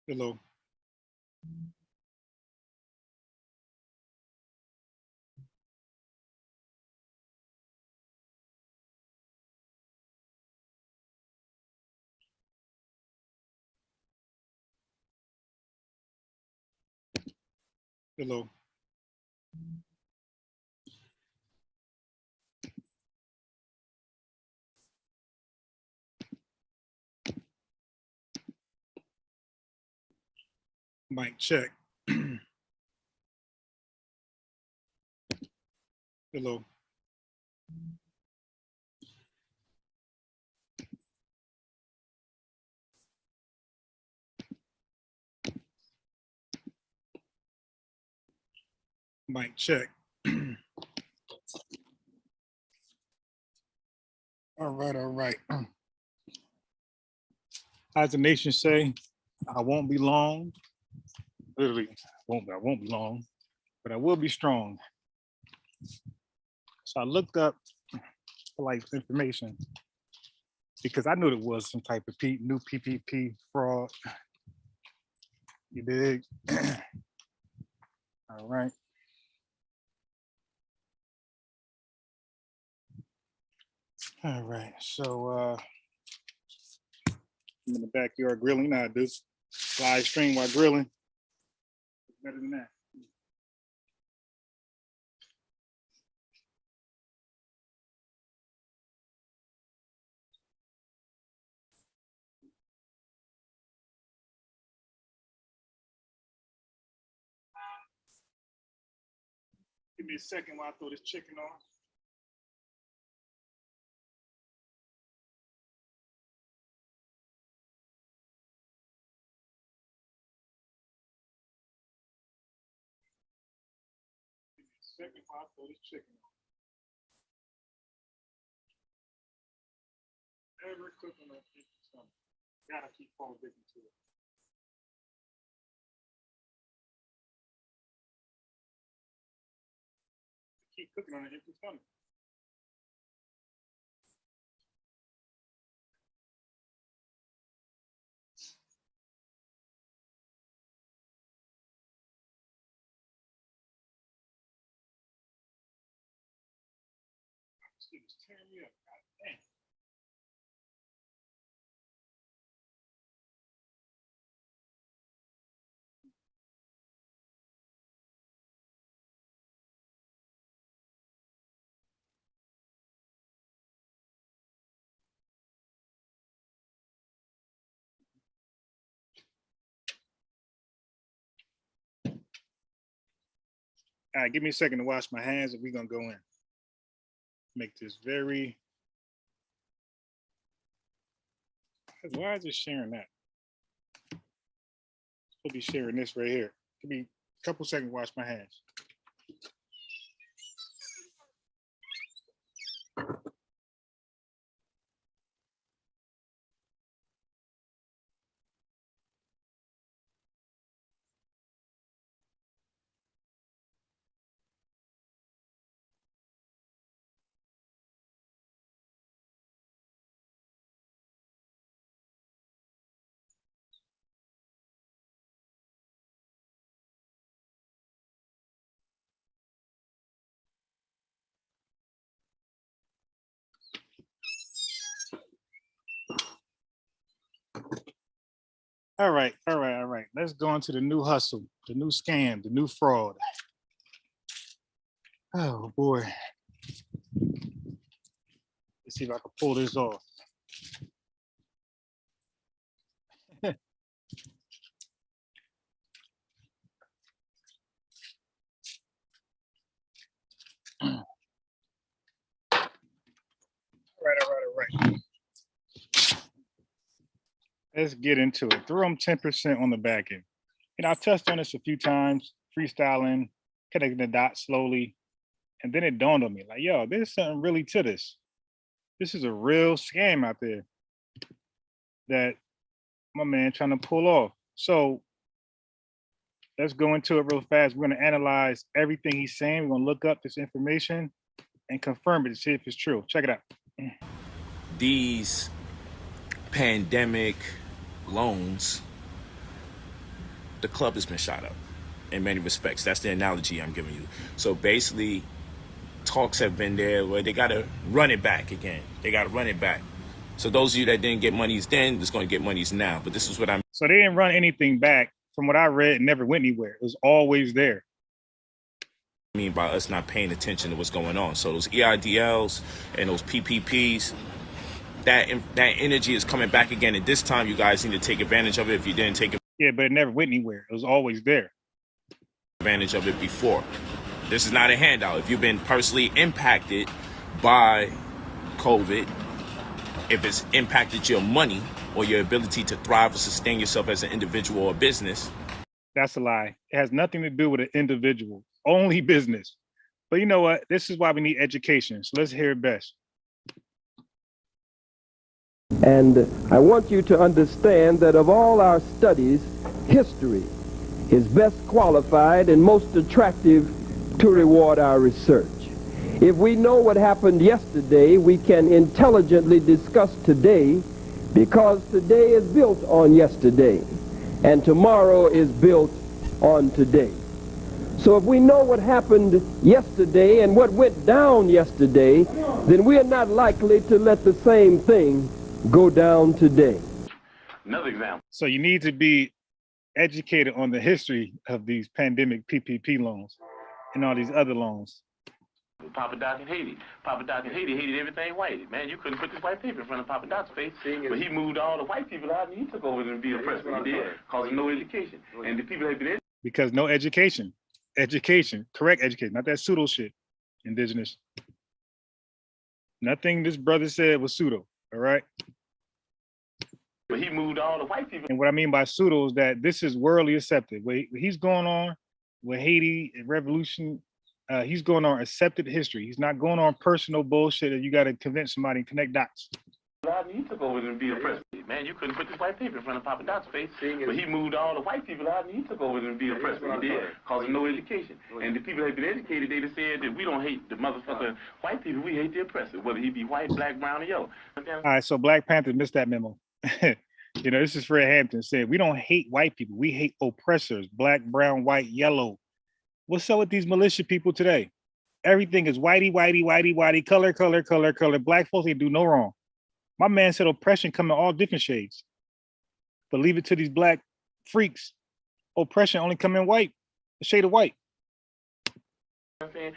Hello. Hello. Mic check. Hello. Mic check. All right, all right. As the nation say, I won't be long. Literally, I won't be long, but I will be strong. So I looked up like information because I knew there was some type of new PPP fraud. You dig? All right. All right. So I'm in the backyard grilling. You know how I do. Live stream while grilling. Better than that. Give me a second while I throw this chicken on. Give me a second while I throw this chicken on. Never cooking on empty stomach. Gotta keep on digging to it. Keep cooking on an empty stomach. This is tearing me up. God damn. All right, give me a second to wash my hands and we're gonna go in. Make this very. Why is it sharing that? We'll be sharing this right here. Give me a couple seconds to wash my hands. All right, all right, all right. Let's go into the new hustle, the new scam, the new fraud. Oh boy. Let's see if I can pull this off. All right. Let's get into it. Throw them 10% on the back end. You know, I've touched on this a few times, freestyling, connecting the dots slowly. And then it dawned on me, like, yo, there's something really to this. This is a real scam out there that my man trying to pull off. So let's go into it real fast. We're going to analyze everything he's saying. We're going to look up this information and confirm it to see if it's true. Check it out. These pandemic loans the club has been shot up in many respects. That's the analogy I'm giving you. So basically, talks have been there where they got to run it back again. They got to run it back. So those of you that didn't get monies then, is going to get monies now. But this is what I'm. So they didn't run anything back. From what I read, it never went anywhere. It was always there. I mean by us not paying attention to what's going on. So those EIDLs and those PPPs, that energy is coming back again. And this time, you guys need to take advantage of it. If you didn't take Yeah, but it never went anywhere. It was always there. Advantage of it before. This is not a handout. If you've been personally impacted by COVID, if it's impacted your money or your ability to thrive or sustain yourself as an individual or business. That's a lie. It has nothing to do with an individual, only business. But you know what? This is why we need education. So let's hear it best. And I want you to understand that of all our studies, history is best qualified and most attractive to reward our research. If we know what happened yesterday, we can intelligently discuss today, because today is built on yesterday and tomorrow is built on today. So if we know what happened yesterday and what went down yesterday, then we are not likely to let the same thing go down today. Another example. So you need to be educated on the history of these pandemic PPP loans and all these other loans. Papa Doc in Haiti. Papa Doc in Haiti hated everything white. Man, you couldn't put this white paper in front of Papa Doc's face. But he moved all the white people out and he took over and be the president. He did, causing no education. And the people that have been educated. Because no education. Education. Correct education. Not that pseudo shit. Indigenous. Nothing this brother said was pseudo. All right? But he moved all the white people. And what I mean by pseudo is that this is worldly accepted. What he's going on with Haiti and revolution, he's going on accepted history. He's not going on personal bullshit that you got to convince somebody and connect dots. He took over and be the president. Man, you couldn't put this white paper in front of Papa Doc's face. But he moved all the white people out and he took over and be the president. He did, causing no education. And the people that have been educated, they just said that we don't hate the motherfucking white people, we hate the oppressor, whether he be white, black, brown, or yellow. All right, so Black Panther missed that memo. You know, this is Fred Hampton said, we don't hate white people, we hate oppressors, black, brown, white, yellow. What's up with these militia people today? Everything is whitey, whitey, whitey, whitey, color, color, color, color. Black folks ain't do no wrong. My man said oppression come in all different shades. But leave it to these black freaks. Oppression only come in white, a shade of white. You know what I'm saying?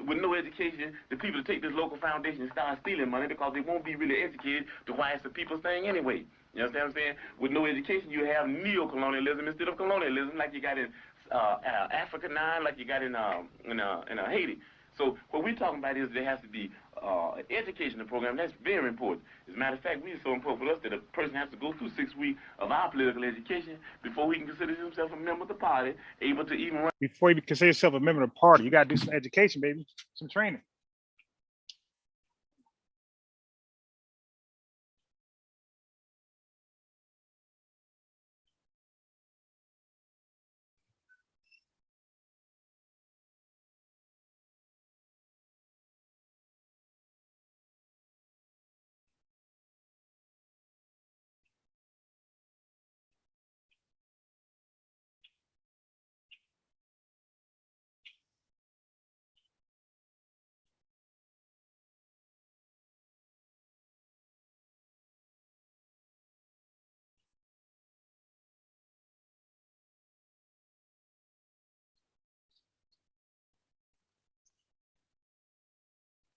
With no education, the people that take this local foundation and start stealing money because they won't be really educated to why it's the people's thing anyway. You understand what I'm saying? With no education, you have neo-colonialism instead of colonialism, like you got in Africa 9, like you got in Haiti. So what we're talking about is there has to be an educational program. That's very important. As a matter of fact, it's so important for us that a person has to go through 6 weeks of our political education before he can consider himself a member of the party, able to even run. Before you consider yourself a member of the party, you got to do some education, baby, some training.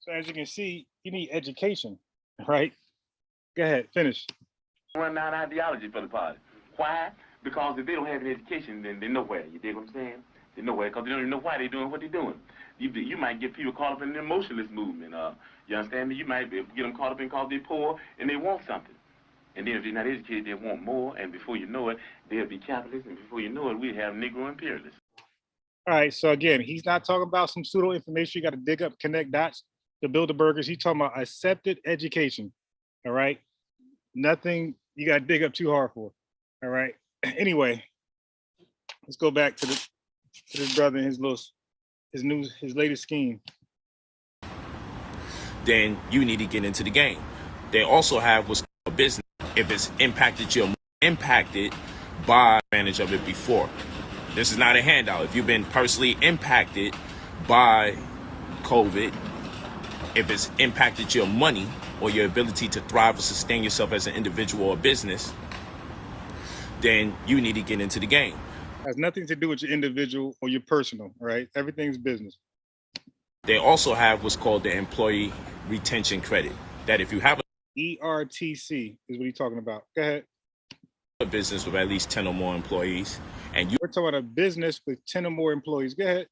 So as you can see, you need education, right? Go ahead, finish. Run down ideology for the party. Why? Because if they don't have an education, then they're nowhere. You dig what I'm saying? They're nowhere because they don't even know why they're doing what they're doing. You might get people caught up in the emotionalist movement. You understand me? You might get them caught up in because they're poor and they want something. And then if they're not educated, they want more. And before you know it, they'll be capitalists. And before you know it, we have Negro Imperialists. All right, so again, he's not talking about some pseudo information. You got to dig up, connect dots to build the burgers. He's talking about accepted education. All right, nothing you got to dig up too hard for. All right. Anyway, let's go back to this brother and his latest scheme. Then you need to get into the game. They also have what's called business. If it's impacted by advantage of it before. This is not a handout. If you've been personally impacted by COVID, if it's impacted your money or your ability to thrive or sustain yourself as an individual or business, then you need to get into the game. Has nothing to do with your individual or your personal, right? Everything's business. They also have what's called the employee retention credit, that if you have ERTC is what he's talking about. Go ahead. a business with at least 10 or more employees, and We're talking about a business with 10 or more employees. Go ahead.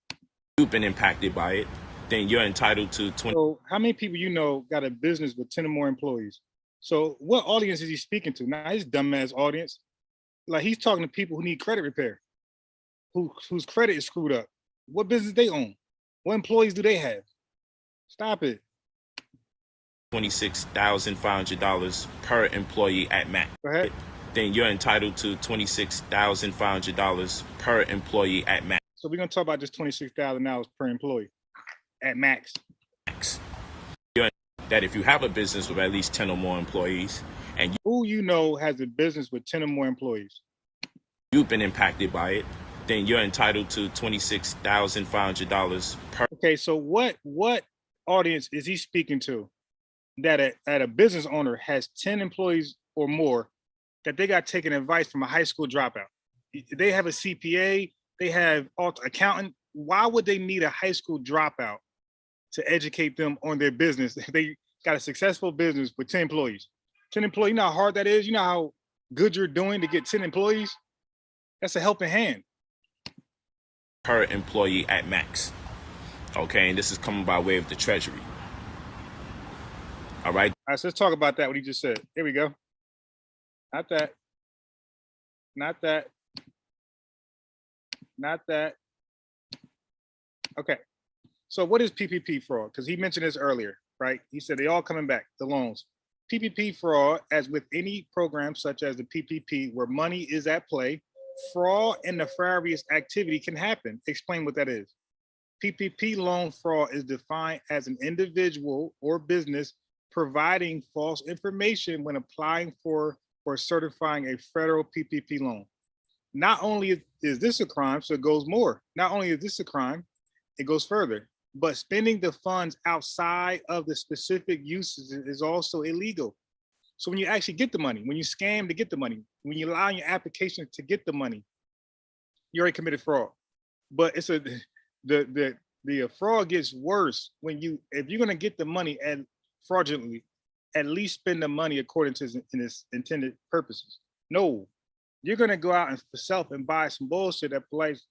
you've been impacted by it, then you're entitled to 20. So how many people you know got a business with 10 or more employees? So what audience is he speaking to? Now his dumbass audience. Like he's talking to people who need credit repair, whose credit is screwed up. What business they own? What employees do they have? Stop it. $26,500 per employee at max. Go ahead. Then you're entitled to $26,500 per employee at max. So we're gonna talk about just $26,000 per employee at max. That if you have a business with at least 10 or more employees, and Who you know has a business with 10 or more employees? you've been impacted by it, then you're entitled to $26,500 per. Okay, so what audience is he speaking to that a business owner has 10 employees or more that they got taken advice from a high school dropout? They have a CPA, they have accountant. Why would they need a high school dropout to educate them on their business? They got a successful business with 10 employees. 10 employees, you know how hard that is? You know how good you're doing to get 10 employees? That's a helping hand. Per employee at max. Okay, and this is coming by way of the Treasury. All right. All right, so let's talk about that, what he just said. Here we go. Not that. Not that. Not that. Okay. So what is PPP fraud? Because he mentioned this earlier, right? He said they all coming back, the loans. PPP fraud, as with any program such as the PPP, where money is at play, fraud and nefarious activity can happen. Explain what that is. PPP loan fraud is defined as an individual or business providing false information when applying for or certifying a federal PPP loan. Not only is this a crime, so it goes more. Not only is this a crime, it goes further, but spending the funds outside of the specific uses is also illegal. So when you actually get the money, when you scam to get the money, when you lie on your application to get the money, you already committed fraud. But it's the fraud gets worse when if you're gonna get the money and fraudulently, at least spend the money according to its intended purposes. No, you're gonna go out and self and buy some bullshit that Polight's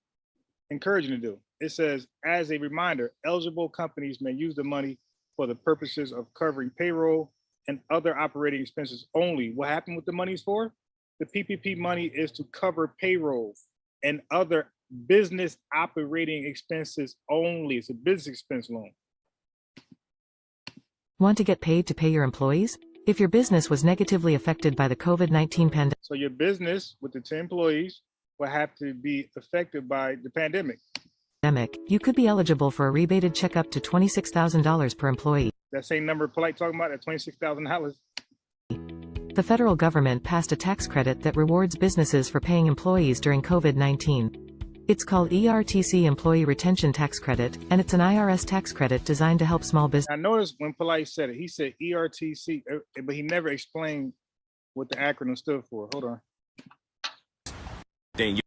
encouraging you to do. It says, as a reminder, eligible companies may use the money for the purposes of covering payroll and other operating expenses only. What happened with the money's for? The PPP money is to cover payroll and other business operating expenses only. It's a business expense loan. Want to get paid to pay your employees? If your business was negatively affected by the COVID-19 pandemic. So your business with the 10 employees will have to be affected by the pandemic. You could be eligible for a rebated check up to $26,000 per employee. That same number Polight talking about, at $26,000. The federal government passed a tax credit that rewards businesses for paying employees during COVID-19. It's called ERTC Employee Retention Tax Credit, and it's an IRS tax credit designed to help small business. I noticed when Polight said it, he said ERTC, but he never explained what the acronym stood for. Hold on. Then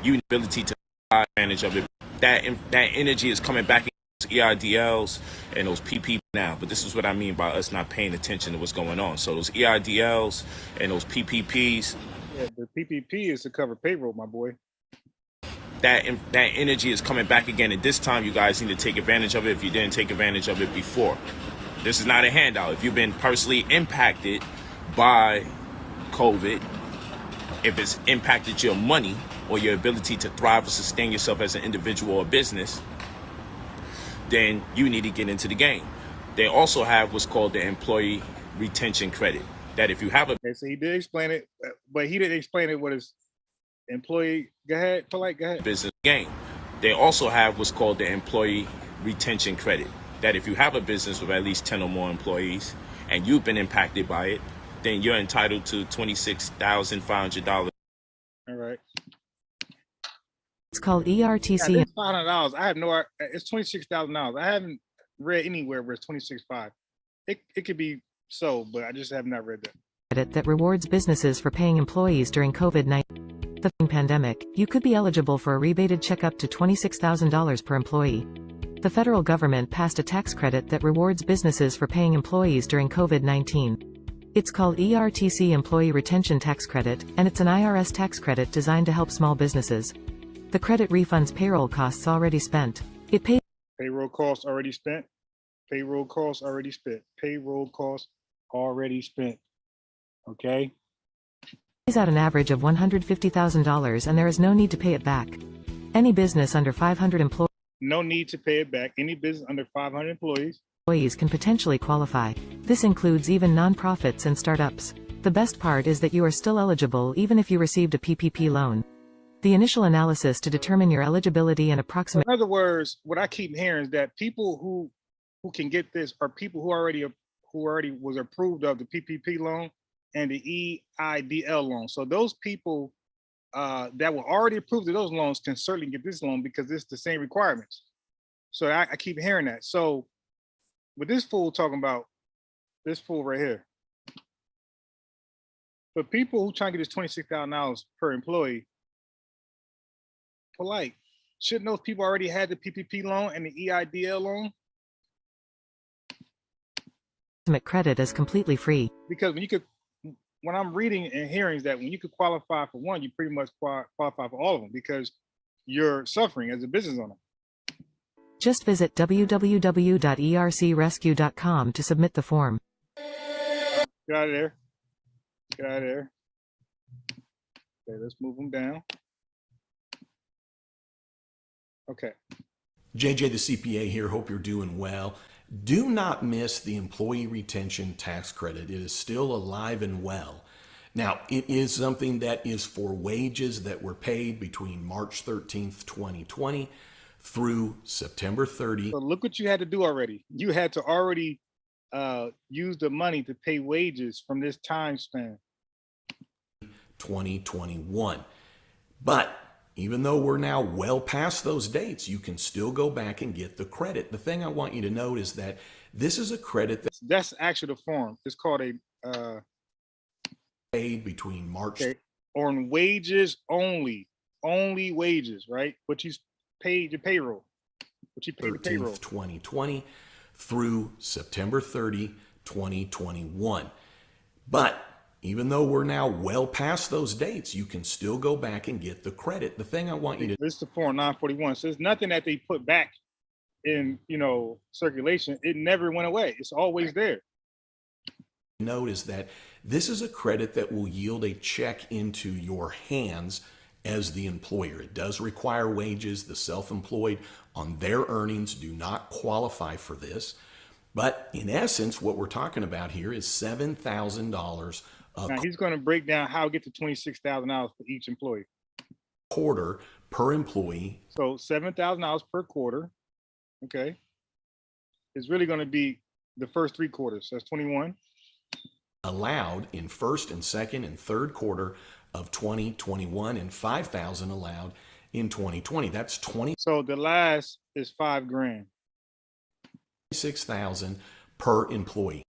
you ability to take advantage of it. That energy is coming back into EIDLs and those PP now. But this is what I mean by us not paying attention to what's going on. So those EIDLs and those PPPs. Yeah, the PPP is to cover payroll, my boy. That energy is coming back again, and this time you guys need to take advantage of it if you didn't take advantage of it before. This is not a handout. If you've been personally impacted by COVID, if it's impacted your money or your ability to thrive or sustain yourself as an individual or business, then you need to get into the game. They also have what's called the employee retention credit, that if you have a... Okay, so he did explain it, but he didn't explain it what his employee... Go ahead, Polight, go ahead. Business game. They also have what's called the employee retention credit, that if you have a business with at least 10 or more employees and you've been impacted by it, then you're entitled to $26,500. All right. It's called Yeah, ERTC. this $500. I have no. It's $26,000. I haven't read anywhere where it's 26.5. It could be so, but I just have not read that. Credit that rewards businesses for paying employees during COVID-19 pandemic. You could be eligible for a rebated check up to $26,000 per employee. The federal government passed a tax credit that rewards businesses for paying employees during COVID-19. It's called ERTC Employee Retention Tax Credit, and it's an IRS tax credit designed to help small businesses. The credit refunds payroll costs already spent. It pays Payroll costs already spent. Payroll costs already spent. Payroll costs already spent. Okay. out an average of $150,000 and there is no need to pay it back. Any business under 500 No need to pay it back. Any business under 500 employees. employees can potentially qualify. This includes even nonprofits and startups. The best part is that you are still eligible even if you received a PPP loan. The initial analysis to determine your eligibility and approximate. In other words, what I keep hearing is that people who can get this are people who already was approved of the PPP loan and the EIDL loan. So those people that were already approved of those loans can certainly get this loan because it's the same requirements. So I keep hearing that. So with this fool talking about this fool right here, for people who try to get this $26,000 per employee, Polight, shouldn't those people already had the PPP loan and the EIDL loan? Credit is completely free. Because when I'm reading and hearing that when you could qualify for one, you pretty much qualify for all of them because you're suffering as a business owner. Just visit www.ercrescue.com to submit the form. Get out of there. Get out of there. Okay, let's move them down. Okay. JJ the CPA here. Hope you're doing well. Do not miss the employee retention tax credit. It is still alive and well. Now, it is something that is for wages that were paid between March 13th, 2020 through September 30th. So look what you had to do already. You had to already use the money to pay wages from this time span. 2021. But even though we're now well past those dates, you can still go back and get the credit. The thing I want you to note is that this is a credit that's actually the form. It's called a paid between March on wages only wages, right? What you paid your payroll, what you paid the payroll. 2020 through September 30, 2021. But even though we're now well past those dates, you can still go back and get the credit. The thing I want you to... This is the form 941. So there's nothing that they put back in, circulation. It never went away. It's always there. Note is that this is a credit that will yield a check into your hands as the employer. It does require wages. The self-employed on their earnings do not qualify for this. But in essence, what we're talking about here is $7,000 now he's going to break down how to get to $26,000 for each employee. Quarter per employee. So $7,000 per quarter. Okay. It's really going to be the first 3 quarters. That's 21. Allowed in first and second and third quarter of 2021 and $5,000 allowed in 2020. That's 20. So the last is $5,000. $26,000 per employee.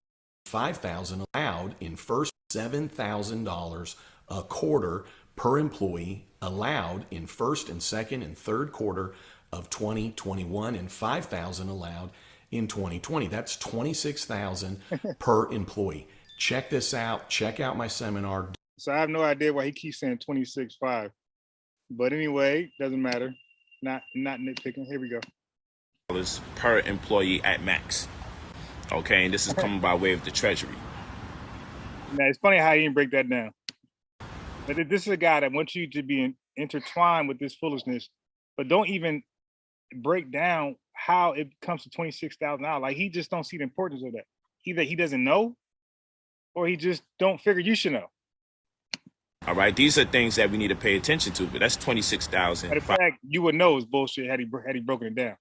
$5,000 allowed in first, $7,000 a quarter per employee allowed in first and second and third quarter of 2021 and $5,000 allowed in 2020. That's $26,000 per employee. Check this out. Check out my seminar. So I have no idea why he keeps saying 26.5. But anyway, doesn't matter. Not nitpicking. Here we go. Per employee at max. Okay, and this is coming by way of the Treasury. Now, it's funny how he didn't break that down. But this is a guy that wants you to be intertwined with this foolishness, but don't even break down how it comes to $26,000. Like, he just don't see the importance of that. Either he doesn't know, or he just don't figure you should know. All right, these are things that we need to pay attention to, but that's $26,000. Matter of fact, you would know it's bullshit had he broken it down.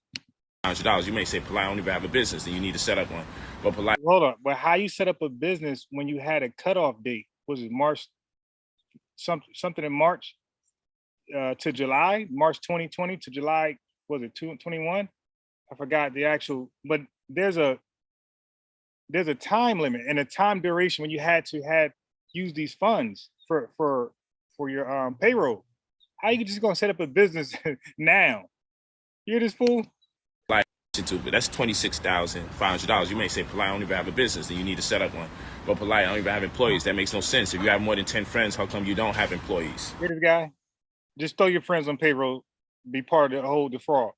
$100. You may say, Polight, I don't even have a business, and you need to set up one. But Polight, hold on, but how you set up a business when you had a cutoff date? Was it March? Something in March? to July, March 2020 to July, was it 21? I forgot the actual, but there's a time limit and a time duration when you had to use these funds for your payroll. How you just gonna set up a business now? You hear this fool? Like, but that's $26,500. You may say, Polight, I don't even have a business, then you need to set up one. But Polight, I don't even have employees. That makes no sense. If you have more than 10 friends, how come you don't have employees? Hear this guy? Just throw your friends on payroll, be part of the whole fraud.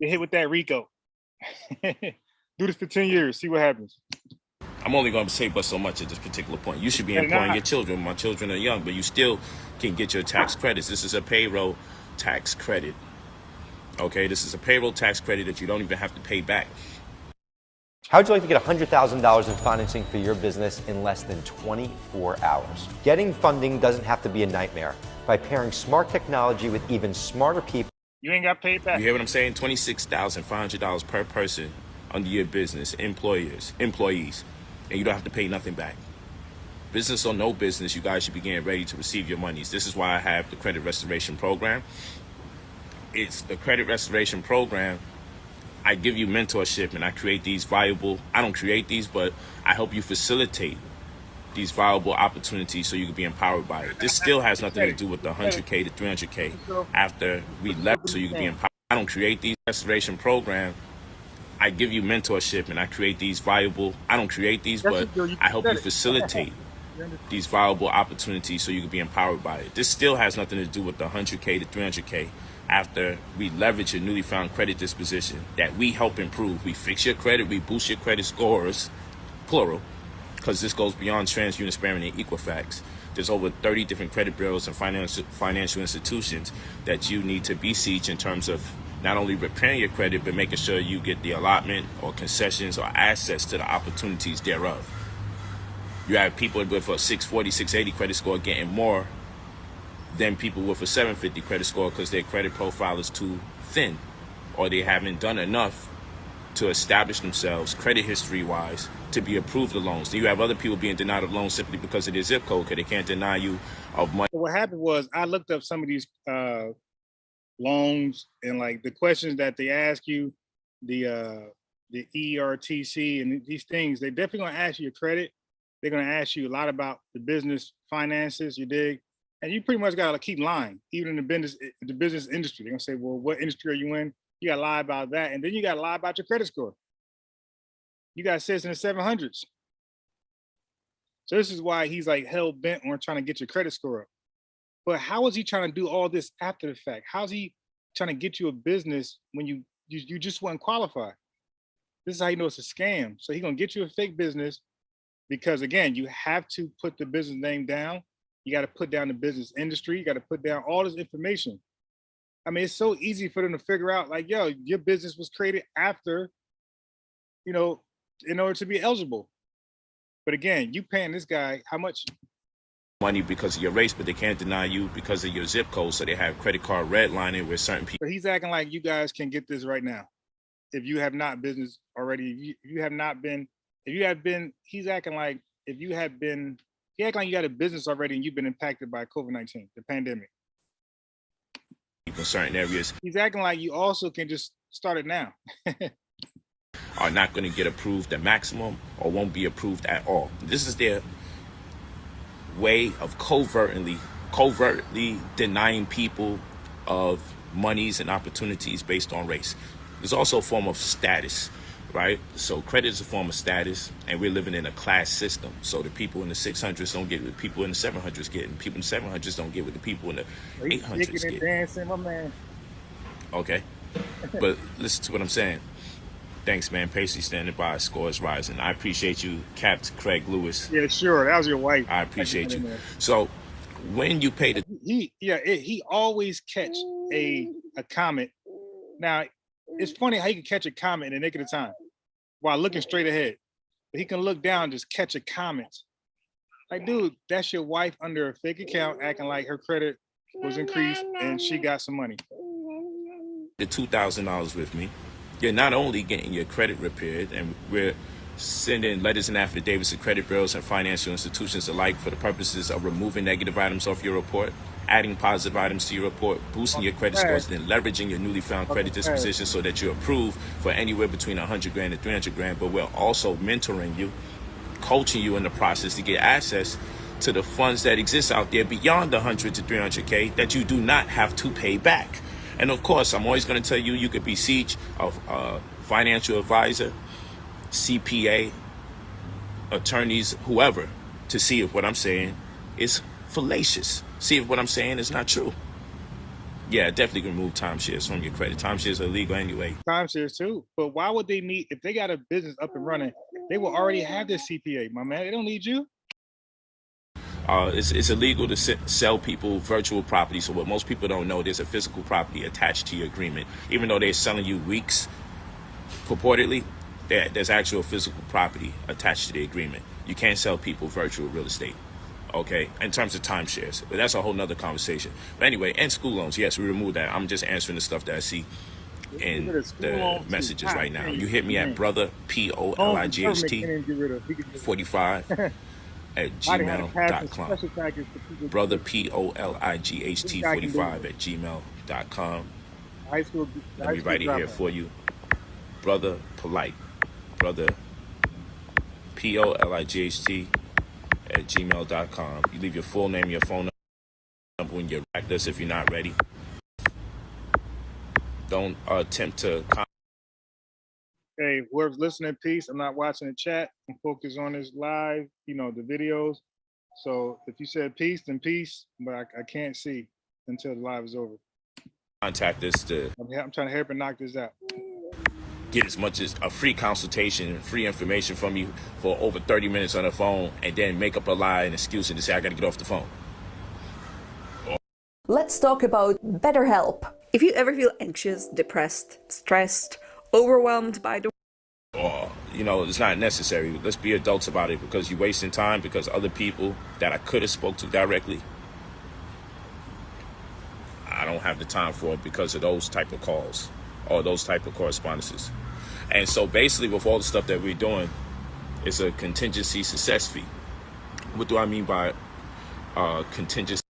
Get hit with that RICO. Do this for 10 years, see what happens. I'm only going to say but so much at this particular point. You should be employing your children. My children are young, but you still can get your tax credits. This is a payroll tax credit. Okay, this is a payroll tax credit that you don't even have to pay back. How'd you like to get $100,000 in financing for your business in less than 24 hours? Getting funding doesn't have to be a nightmare. By pairing smart technology with even smarter people, you ain't got paid back. You hear what I'm saying? $26,500 per person under your business, employees, and you don't have to pay nothing back. Business or no business, you guys should be getting ready to receive your monies. This is why I have the credit restoration program. It's the credit restoration program. I give you mentorship and I create these valuable, I don't create these, but I help you facilitate these valuable opportunities so you can be empowered by it. This still has nothing to do with the 100K to 300K after we left so you can be empowered. I don't create these restoration program. I give you mentorship and I create these valuable, I don't create these, but I help you facilitate these valuable opportunities so you can be empowered by it. This still has nothing to do with the 100K to 300K after we leverage your newly found credit disposition that we help improve. We fix your credit, we boost your credit scores, plural, because this goes beyond TransUnion, Sparring, and Equifax. There's over 30 different credit bureaus and financial institutions that you need to beseech in terms of not only repairing your credit, but making sure you get the allotment or concessions or access to the opportunities thereof. You have people with a 640, 680 credit score getting more than people with a 750 credit score because their credit profile is too thin or they haven't done enough to establish themselves credit history wise to be approved of loans. Then you have other people being denied of loans simply because of their zip code because they can't deny you of money. What happened was I looked up some of these loans and like the questions that they ask you, the ERTC and these things, they definitely gonna ask you your credit. They're gonna ask you a lot about the business finances, you dig? And you pretty much gotta keep lying, even in the business industry. They're gonna say, well, what industry are you in? You gotta lie about that. And then you gotta lie about your credit score. You got sits in the 700s. So this is why he's like hell bent on trying to get your credit score up. But how is he trying to do all this after the fact? How's he trying to get you a business when you just weren't qualified? This is how you know it's a scam. So he's gonna get you a fake business because again, you have to put the business name down. You got to put down the business industry. You got to put down all this information. I mean, it's so easy for them to figure out like, yo, your business was created after, you know, in order to be eligible. But again, you paying this guy how much? Money because of your race, but they can't deny you because of your zip code. So they have credit card redlining with certain people. But he's acting like you guys can get this right now. If you have not business already, if you have been, he's acting like he acting like you got a business already and you've been impacted by COVID-19, the pandemic. In certain areas. He's acting like you also can just start it now. Are not going to get approved at maximum or won't be approved at all. This is their way of covertly denying people of monies and opportunities based on race. There's also a form of status, right? So credit is a form of status, and we're living in a class system. So the people in the 600s don't get what people in the 700s get, and people in the 700s don't get what the people in the 800s get. Dancing, my man. Okay, but listen to what I'm saying. Thanks, man. Pacey standing by. Scores rising. I appreciate you, Captain Craig Lewis. Yeah, sure. That was your wife. I appreciate you. So when you pay the he always catch a comment. Now it's funny how he can catch a comment in the nick of the time while looking straight ahead. But he can look down and just catch a comment. Like, dude, that's your wife under a fake account acting like her credit was increased and she got some money. The $2,000 with me, you're not only getting your credit repaired, and we're Send in letters and affidavits to credit bureaus and financial institutions alike for the purposes of removing negative items off your report, adding positive items to your report, boosting your credit scores, and then leveraging your newly found credit disposition so that you're approved for anywhere between 100 grand and 300 grand. But we're also mentoring you, coaching you in the process to get access to the funds that exist out there beyond the 100 to 300K that you do not have to pay back. And of course, I'm always going to tell you, you could beseech a financial advisor, CPA, attorneys, whoever, to see if what I'm saying is fallacious. See if what I'm saying is not true. Yeah, definitely remove timeshares from your credit. Timeshares are illegal anyway. Timeshares too. But why would they need, if they got a business up and running, they will already have their CPA, my man. They don't need you. It's illegal to sell people virtual property. So what most people don't know, there's a physical property attached to your agreement. Even though they're selling you weeks, purportedly, there's actual physical property attached to the agreement. You can't sell people virtual real estate, okay, in terms of timeshares. But that's a whole nother conversation. But anyway, and school loans, yes, we removed that. I'm just answering the stuff that I see in the messages right now. You hit me at brother, POLIGHT 45 at gmail.com. Brother, POLIGHT 45 at gmail.com. Let me write it here for you. Brother Polight. Brother POLIGHT at gmail.com. You leave your full name, your phone number when you rack this if you're not ready. Don't attempt to. Hey, whoever's listening, peace. I'm not watching the chat. I'm focused on this live, the videos. So if you said peace, then peace, but I can't see until the live is over. Contact us to. I'm trying to help and knock this out. Get as much as a free consultation, free information from you for over 30 minutes on the phone, and then make up a lie and excuse it to say, I got to get off the phone. Let's talk about BetterHelp. If you ever feel anxious, depressed, stressed, overwhelmed by the it's not necessary. Let's be adults about it, because you're wasting time, because other people that I could have spoke to directly, I don't have the time for it because of those type of calls or those type of correspondences. And so basically with all the stuff that we're doing, it's a contingency success fee. What do I mean by contingency?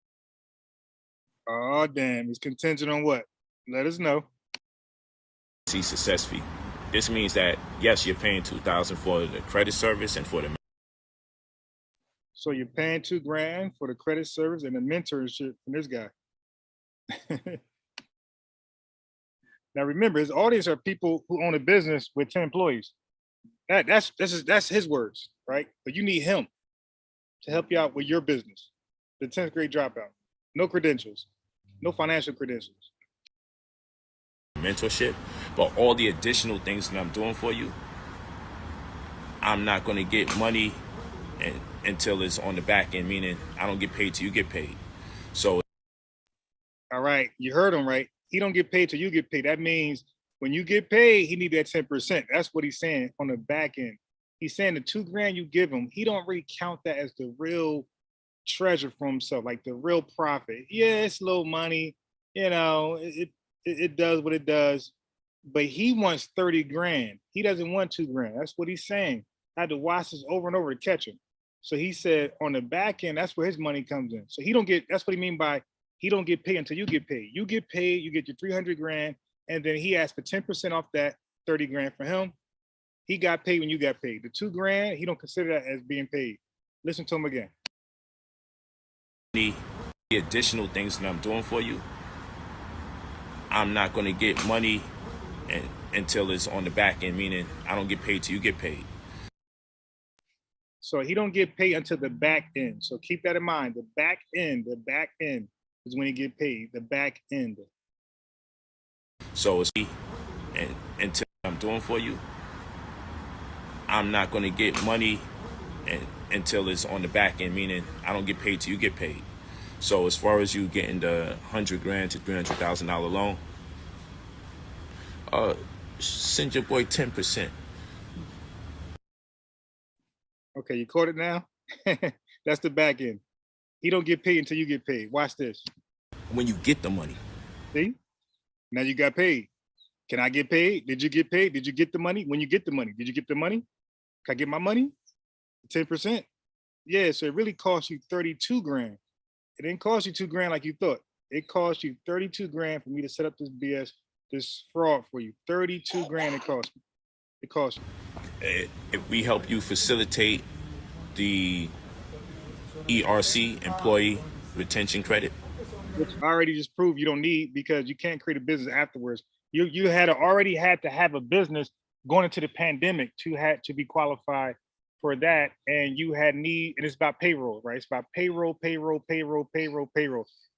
Oh, damn. It's contingent on what? Let us know. Success fee. This means that, yes, you're paying $2,000 for the credit service and for the. So you're paying $2,000 for the credit service and the mentorship from this guy. Now remember, his audience are people who own a business with 10 employees. That's his words, right? But you need him to help you out with your business. The 10th grade dropout. No credentials, no financial credentials. Mentorship, but all the additional things that I'm doing for you, I'm not going to get money until it's on the back end, meaning I don't get paid till you get paid. So. All right, you heard him, right? He don't get paid till you get paid. That means when you get paid, he need that 10%. That's what he's saying on the back end. He's saying the $2,000 you give him, he don't really count that as the real treasure for himself, like the real profit. Yeah, it's little money, it does what it does, but he wants 30 grand. He doesn't want $2,000. That's what he's saying. I had to watch this over and over to catch him. So he said on the back end, that's where his money comes in. So he don't get, that's what he mean by he don't get paid until you get paid. You get paid, you get your 300 grand, and then he asked for 10% off that 30 grand for him. He got paid when you got paid. The $2,000, he don't consider that as being paid. Listen to him again. The additional things that I'm doing for you, I'm not going to get money until it's on the back end, meaning I don't get paid till you get paid. So he don't get paid until the back end. So keep that in mind. The back end is when he get paid. The back end. So it's until I'm doing for you, I'm not going to get money until it's on the back end, meaning I don't get paid till you get paid. So as far as you getting the $100,000 to $300,000 loan, send your boy 10%. Okay, you caught it now? That's the back end. He don't get paid until you get paid. Watch this. When you get the money. See? Now you got paid. Can I get paid? Did you get paid? Did you get the money? When you get the money, did you get the money? Can I get my money? 10%? Yeah, so it really cost you 32 grand. It didn't cost you 2 grand like you thought. It cost you 32 grand for me to set up this BS, this fraud for you. 32 grand it cost me. It cost you. If we help you facilitate the ERC, employee retention credit, Which I already just proved you don't need because you can't create a business afterwards. You already had to have a business going into the pandemic to be qualified for that, and you had need, and it's about payroll, right? It's about payroll.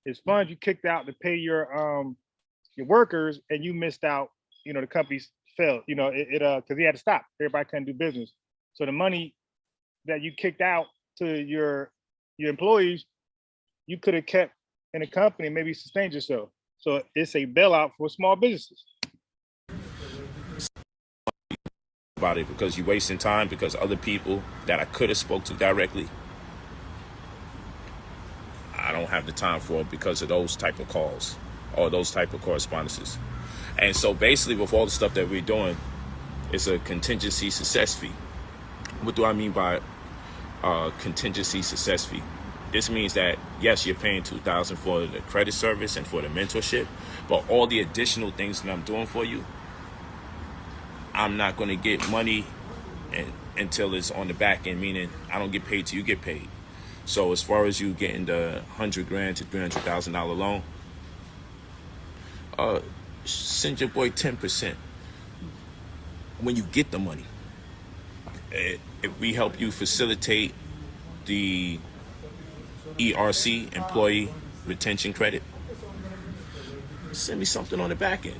It's funds you kicked out to pay your workers, and you missed out. The companies failed. Because he had to stop. Everybody couldn't do business. So the money that you kicked out to your employees, you could have kept in the company, and maybe sustained yourself. So it's a bailout for small businesses. about it, because you're wasting time, because other people that I could have spoke to directly, I don't have the time for it because of those type of calls or those type of correspondences. And so basically with all the stuff that we're doing, it's a contingency success fee. What do I mean by contingency success fee? This means that, yes, you're paying $2,000 for the credit service and for the mentorship, but all the additional things that I'm doing for you, I'm not going to get money until it's on the back end, meaning I don't get paid till you get paid. So as far as you getting the $100,000 to $300,000 loan, send your boy 10% when you get the money. If we help you facilitate the ERC, employee retention credit, send me something on the back end.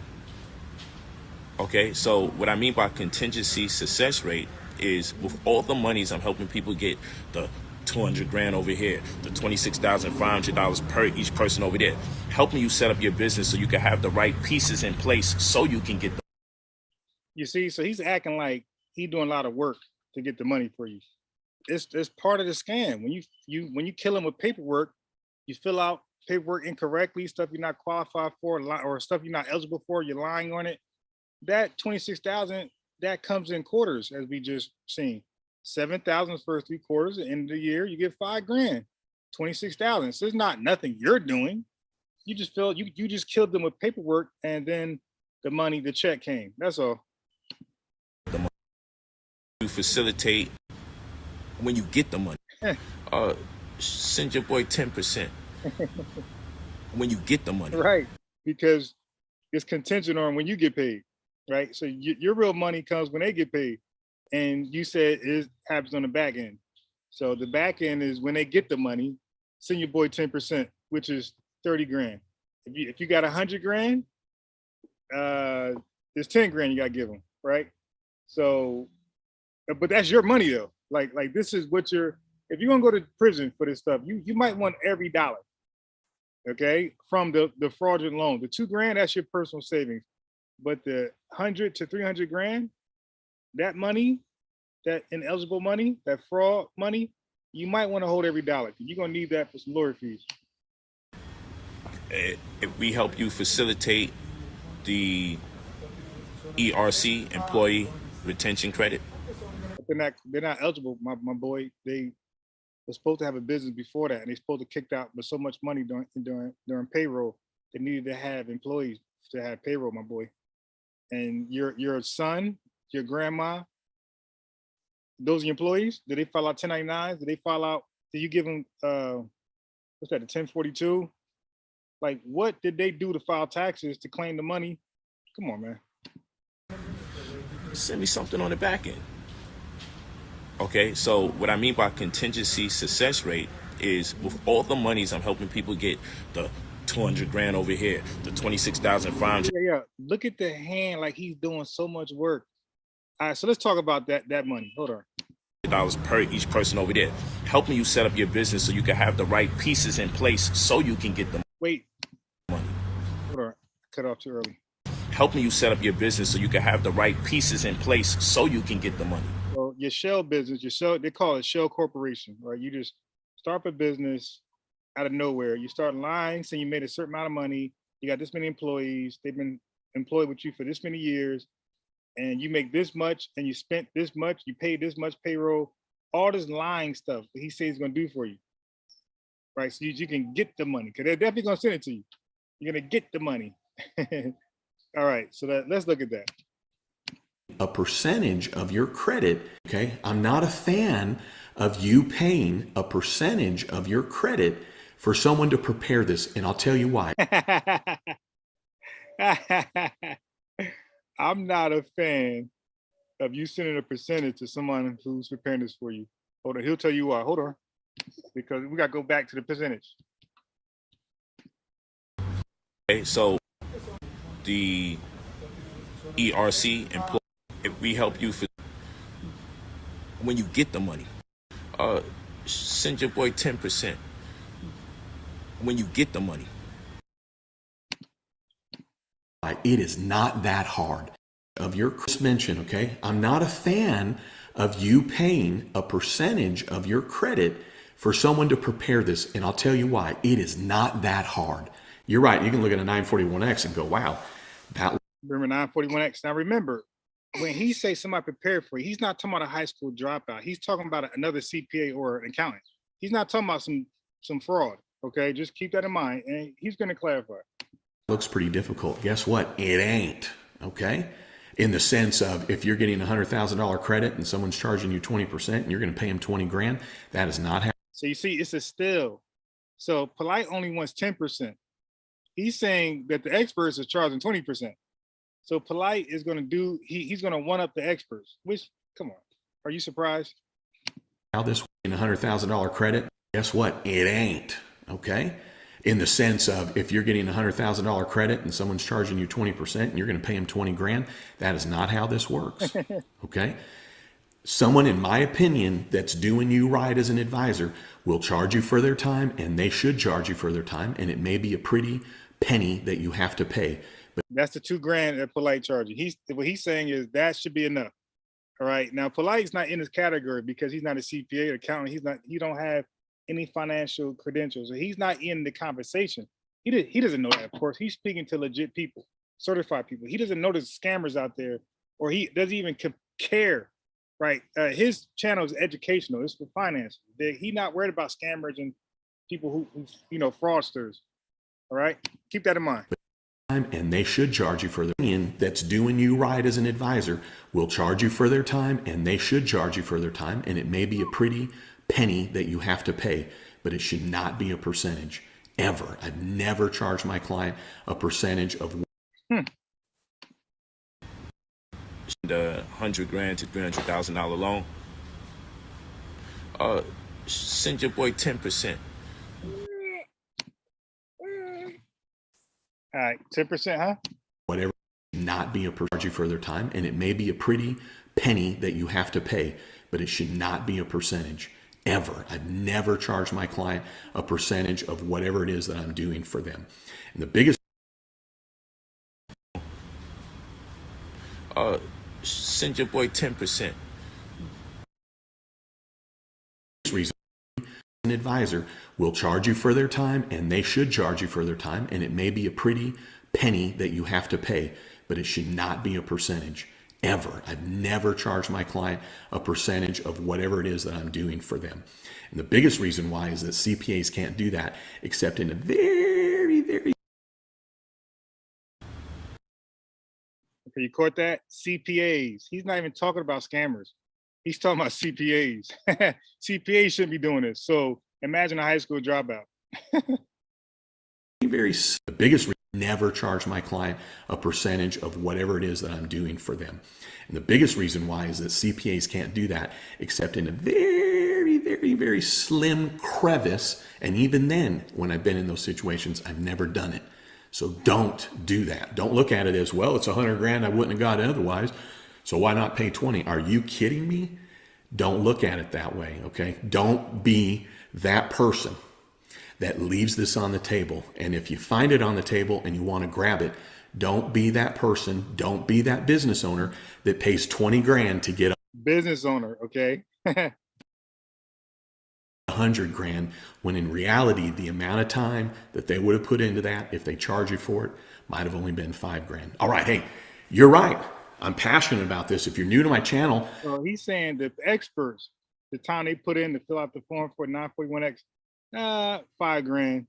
Okay, so what I mean by contingency success rate is with all the monies I'm helping people get, the $200,000 over here, the $26,500 per each person over there, helping you set up your business so you can have the right pieces in place so you can get the. You see, so he's acting like he's doing a lot of work to get the money for you. It's part of the scam. When you kill him with paperwork, you fill out paperwork incorrectly, stuff you're not qualified for, or stuff you're not eligible for, you're lying on it. That 26,000, that comes in quarters, as we just seen. 7,000 first 3 quarters. At the end of the year, you get $5,000, 26,000. So it's not nothing you're doing. You just feel you just killed them with paperwork, and then the check came. That's all. To facilitate when you get the money, send your boy 10% when you get the money. Right, because it's contingent on when you get paid. Right, so your real money comes when they get paid, and you said it happens on the back end. So the back end is when they get the money, send your boy 10%, which is 30 grand. If you got 100 grand, there's 10 grand you gotta give them, right? So, but that's your money though. Like this is what if you're gonna go to prison for this stuff, you might want every dollar, okay, from the fraudulent loan. The 2 grand, that's your personal savings. But the 100 to 300 grand, that money, that ineligible money, that fraud money, you might want to hold every dollar. You're gonna need that for some lawyer fees. If we help you facilitate the ERC, employee retention credit, But they're not eligible, my boy. They were supposed to have a business before that, and they're supposed to kicked out with so much money during payroll. They needed to have employees to have payroll, my boy. And your son, your grandma, those are your employees. Did they file out 1099s? Did they file out? Did you give them what's that? The 1042? Like, what did they do to file taxes to claim the money? Come on, man. send me something on the back end. Okay, so what I mean by contingency success rate is with all the monies I'm helping people get, the $200,000 over here, the $26,500. Yeah. Look at the hand, like he's doing so much work. All right, so let's talk about that money. Hold on. Dollars per each person over there, helping you set up your business so you can have the right pieces in place so you can get the Wait. money. Hold on. Cut off too early. Helping you set up your business so you can have the right pieces in place so you can get the money. So your shell business, they call it shell corporation, right? You just start a business out of nowhere. You start lying, saying you made a certain amount of money. You got this many employees. They've been employed with you for this many years. and you make this much and you spent this much, you paid this much payroll, all this lying stuff that he says he's gonna do for you. Right? So you can get the money because they're definitely gonna send it to you. You're gonna get the money. All right, so let's look at that. A percentage of your credit, okay? I'm not a fan of you paying a percentage of your credit for someone to prepare this, and I'll tell you why. I'm not a fan of you sending a percentage to someone who's preparing this for you. Hold on, he'll tell you why. Hold on, because we got to go back to the percentage. Okay, so the ERC employee, if we help you for when you get the money, send your boy 10% when you get the money. It is not that hard. Of your mention, okay? I'm not a fan of you paying a percentage of your credit for someone to prepare this, and I'll tell you why. It is not that hard. You're right. You can look at a 941X and go, wow. Remember 941X. Now remember, when he says somebody prepared for you, he's not talking about a high school dropout. He's talking about another CPA or an accountant. He's not talking about some fraud. Okay, just keep that in mind, and he's going to clarify. Looks pretty difficult. Guess what? It ain't. Okay. In the sense of if you're getting a $100,000 credit and someone's charging you 20% and you're going to pay them 20 grand, that is not how. So you see, it's a still. So Polight only wants 10%. He's saying that the experts are charging 20%. So Polight is going to do, he's going to one up the experts, which, come on, are you surprised? How this in a $100,000 credit? Guess what? It ain't. Okay. In the sense of if you're getting a $100,000 credit and someone's charging you 20% and you're going to pay them 20 grand, that is not how this works. Okay. Someone, in my opinion, that's doing you right as an advisor will charge you for their time, and they should charge you for their time. And it may be a pretty penny that you have to pay. But that's the $2 grand that Polight charging. What he's saying is that should be enough. All right. Now Polight's not in this category because he's not a CPA or accountant. He don't have any financial credentials, so he's not in the conversation. He doesn't know that. Of course, he's speaking to legit people, certified people. He doesn't know there's scammers out there, or he doesn't even care. Right? His channel is educational. It's for finance. He's not worried about scammers and people who fraudsters. All right, keep that in mind. And they should charge you for their opinion that's doing you right as an advisor will charge you for their time, and they should charge you for their time, and it may be a pretty penny that you have to pay, but it should not be a percentage ever. I've never charged my client a percentage of the $100 grand to $300,000 loan. Send your boy 10%. All right, 10%, huh? Whatever, not be a charge you for their time, and it may be a pretty penny that you have to pay, but it should not be a percentage ever. I've never charged my client a percentage of whatever it is that I'm doing for them. And the biggest send your boy 10%. reason an advisor will charge you for their time, and they should charge you for their time, and it may be a pretty penny that you have to pay, but it should not be a percentage ever. I've never charged my client a percentage of whatever it is that I'm doing for them. And the biggest reason why is that CPAs can't do that except in a very, very... Okay, you caught that? CPAs. He's not even talking about scammers. He's talking about CPAs. CPAs shouldn't be doing this. So imagine a high school dropout. The biggest reason, never charge my client a percentage of whatever it is that I'm doing for them. And the biggest reason why is that CPAs can't do that except in a very, very, very slim crevice. And even then, when I've been in those situations, I've never done it. So don't do that. Don't look at it as, well, it's 100 grand. I wouldn't have got it otherwise. So why not pay 20? Are you kidding me? Don't look at it that way. Okay. Don't be that person that leaves this on the table. And if you find it on the table and you want to grab it, don't be that person. Don't be that business owner that pays 20 grand to get a business owner. Okay. 100 grand, when in reality, the amount of time that they would have put into that, if they charge you for it, might have only been 5 grand. All right. Hey, you're right. I'm passionate about this. If you're new to my channel, So he's saying that the experts, the time they put in to fill out the form for 941X, $5,000,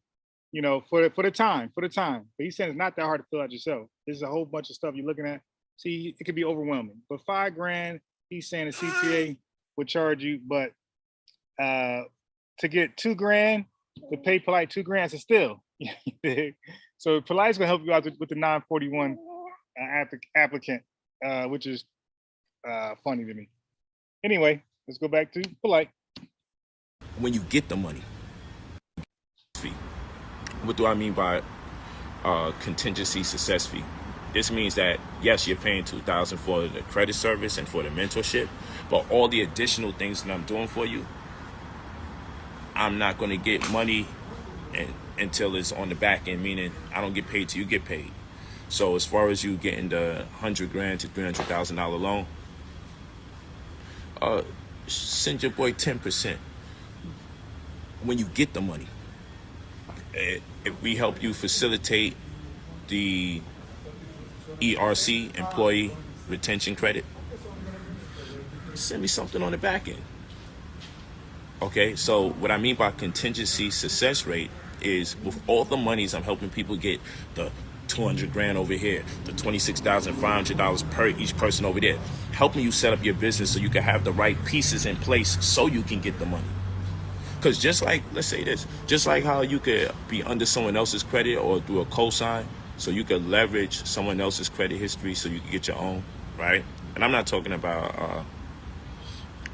you know, for the time. But he's saying it's not that hard to fill out yourself. There's a whole bunch of stuff you're looking at. See, it could be overwhelming. But $5,000, he's saying the CTA would charge you, but to get $2,000, to pay Polight $2,000 is still. So Polight's gonna help you out with the 941 applicant, which is funny to me. Anyway, let's go back to Polight. When you get the money, fee. What do I mean by contingency success fee? This means that yes, you're paying $2,000 for the credit service and for the mentorship, but all the additional things that I'm doing for you, I'm not going to get money until it's on the back end, meaning I don't get paid till you get paid. So as far as you getting the $100,000 to $300,000 loan, send your boy 10% when you get the money. If we help you facilitate the ERC, employee retention credit, send me something on the back end. Okay, so what I mean by contingency success rate is with all the monies I'm helping people get, the $200,000 over here, the $26,500 per each person over there, helping you set up your business so you can have the right pieces in place so you can get the money. Because just like, let's say this, just like how you could be under someone else's credit or do a cosign, so you could leverage someone else's credit history so you can get your own, right? And I'm not talking about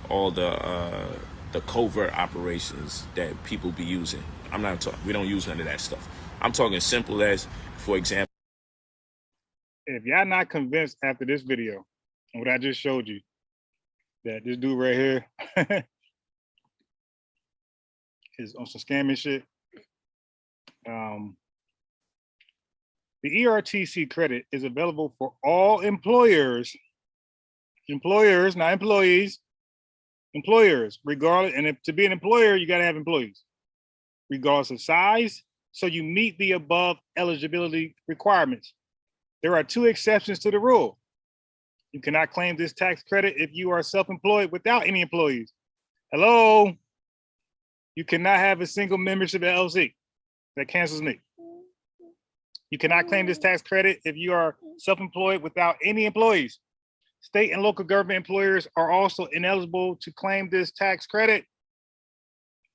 all the covert operations that people be using. I'm not talking, we don't use none of that stuff. I'm talking simple as, for example. If y'all not convinced after this video and what I just showed you, that this dude right here is on some scamming shit, the ERTC credit is available for all employers, not employees, employers, regardless. And if to be an employer, you got to have employees, regardless of size. So you meet the above eligibility requirements. There are 2 exceptions to the rule. You cannot claim this tax credit if you are self-employed without any employees. Hello? You cannot have a single membership LLC. That cancels me. You cannot claim this tax credit if you are self-employed without any employees. State and local government employers are also ineligible to claim this tax credit.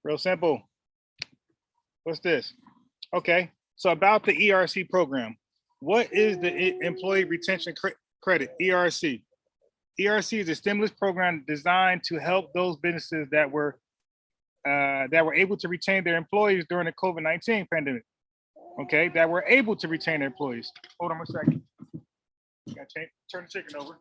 Real simple. What's this? Okay, so about the ERC program. What is the Employee Retention Credit, ERC? ERC is a stimulus program designed to help those businesses that were able to retain their employees during the COVID-19 pandemic. Okay, that were able to retain their employees. Hold on a second. Got to turn the chicken over.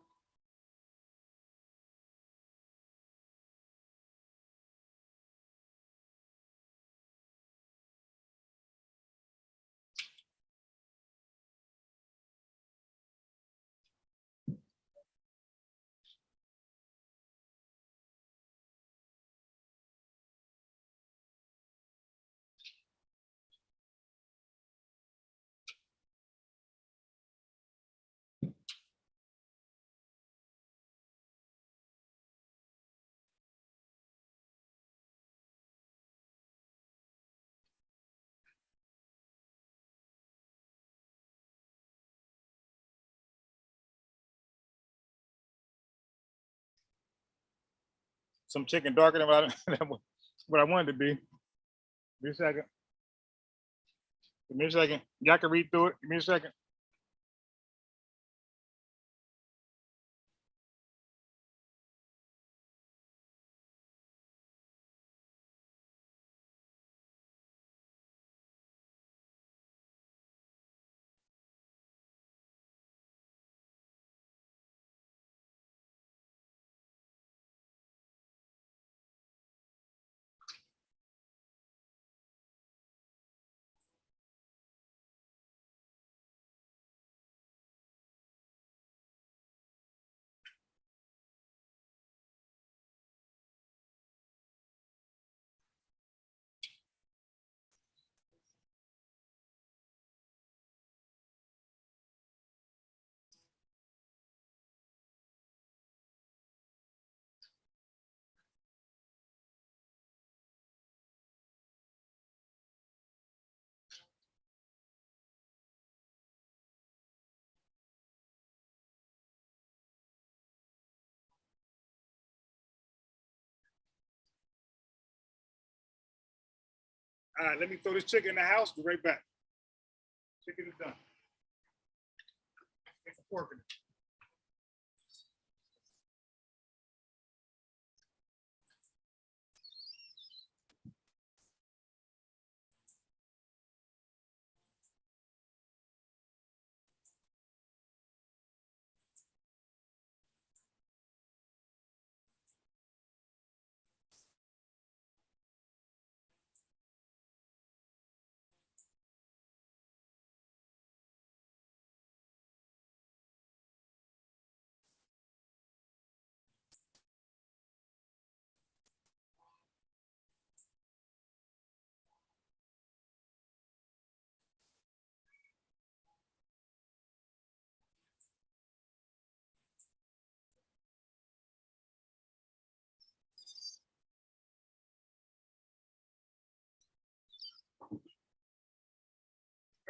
Some chicken darker than what I wanted to be. Give me a second. Give me a second. Y'all can read through it. Give me a second. All right, let me throw this chicken in the house. Be right back. Chicken is done. Take a fork in it.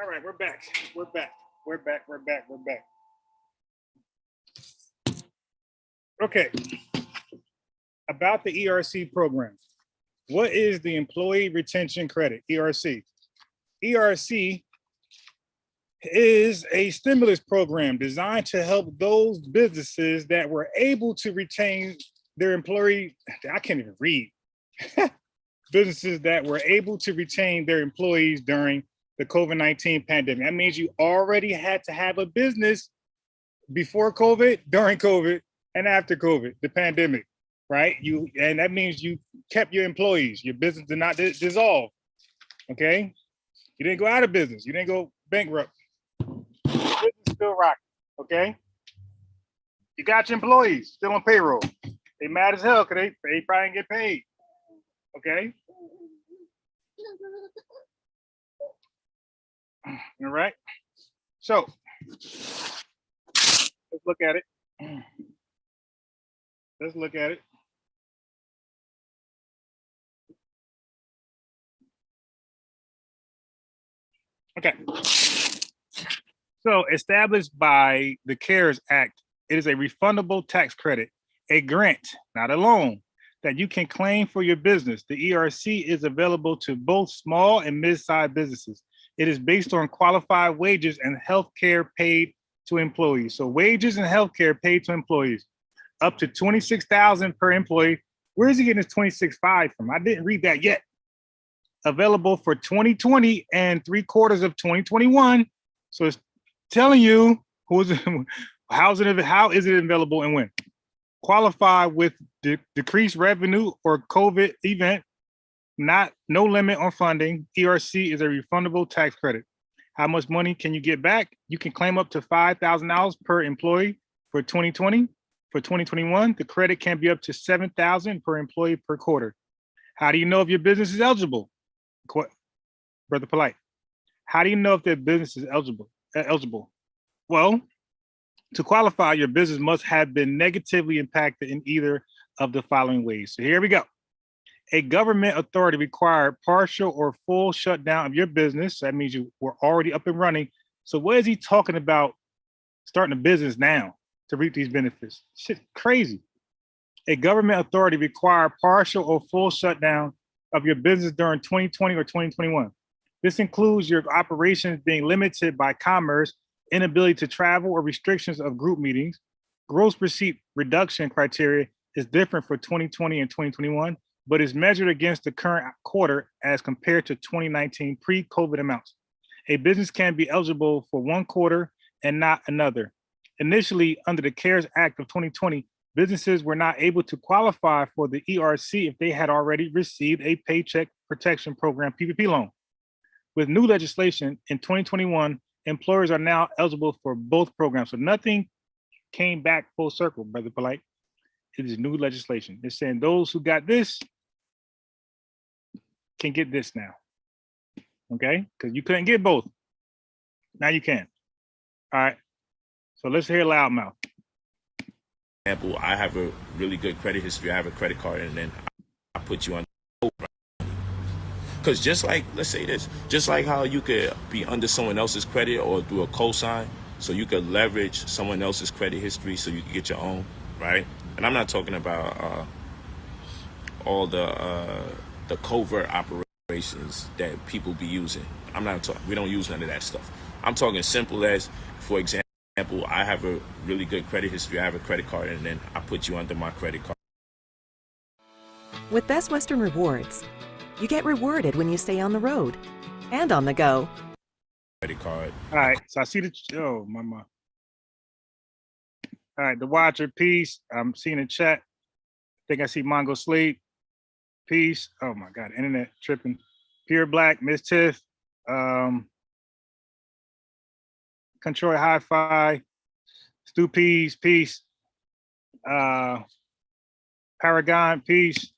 All right, we're back. We're back. We're back. We're back. We're back. Okay. About the ERC program. What is the Employee Retention Credit, ERC? ERC is a stimulus program designed to help those businesses that were able to retain their employee. I can't even read. Businesses that were able to retain their employees during the COVID-19 pandemic. That means you already had to have a business before COVID, during COVID, and after COVID, the pandemic, right? And that means you kept your employees. Your business did not dissolve, okay? You didn't go out of business. You didn't go bankrupt. Business still rocking, okay? You got your employees still on payroll. They mad as hell because they probably didn't get paid, okay? All right. So let's look at it. Let's look at it. Okay. So established by the CARES Act, it is a refundable tax credit, a grant, not a loan, that you can claim for your business. The ERC is available to both small and mid-sized businesses. It is based on qualified wages and health care paid to employees. So wages and health care paid to employees, up to $26,000 per employee. Where is he getting his $26,500 from? I didn't read that yet. Available for 2020 and 3/4 of 2021. So it's telling you how is it available and when. Qualify with decreased revenue or COVID event, no limit on funding. ERC is a refundable tax credit. How much money can you get back? You can claim up to $5,000 per employee for 2020. For 2021, the credit can be up to $7,000 per employee per quarter. How do you know if your business is eligible? Brother Polight, how do you know if their business is eligible? Well, to qualify, your business must have been negatively impacted in either of the following ways. So here we go. A government authority required partial or full shutdown of your business. That means you were already up and running. So what is he talking about starting a business now to reap these benefits? Shit, crazy. A government authority required partial or full shutdown of your business during 2020 or 2021. This includes your operations being limited by commerce, inability to travel, or restrictions of group meetings. Gross receipt reduction criteria is different for 2020 and 2021, but is measured against the current quarter as compared to 2019 pre-COVID amounts. A business can be eligible for one quarter and not another. Initially, under the CARES Act of 2020, businesses were not able to qualify for the ERC if they had already received a Paycheck Protection Program PPP loan. With new legislation in 2021, employers are now eligible for both programs. So nothing came back full circle, Brother Polight. It is new legislation. It's saying those who got this can get this now. Okay? Because you couldn't get both. Now you can. All right. So let's hear Loudmouth. Example, I have a really good credit history. I have a credit card, and then I put you on. Because just like, let's say this, just like how you could be under someone else's credit or do a cosign, so you could leverage someone else's credit history so you can get your own, right? And I'm not talking about all the covert operations that people be using. I'm not talking, we don't use none of that stuff. I'm talking simple as, for example, I have a really good credit history. I have a credit card, and then I put you under my credit card. With Best Western Rewards, you get rewarded when you stay on the road and on the go. Credit card. All right, so I see the oh my. All right, the Watcher, peace. I'm seeing the chat. I think I see Mongo Sleep. Peace. Oh my God, internet tripping. Pure Black, Miss Tiff. Control Hi-Fi. Stu Peas, peace. Paragon, peace.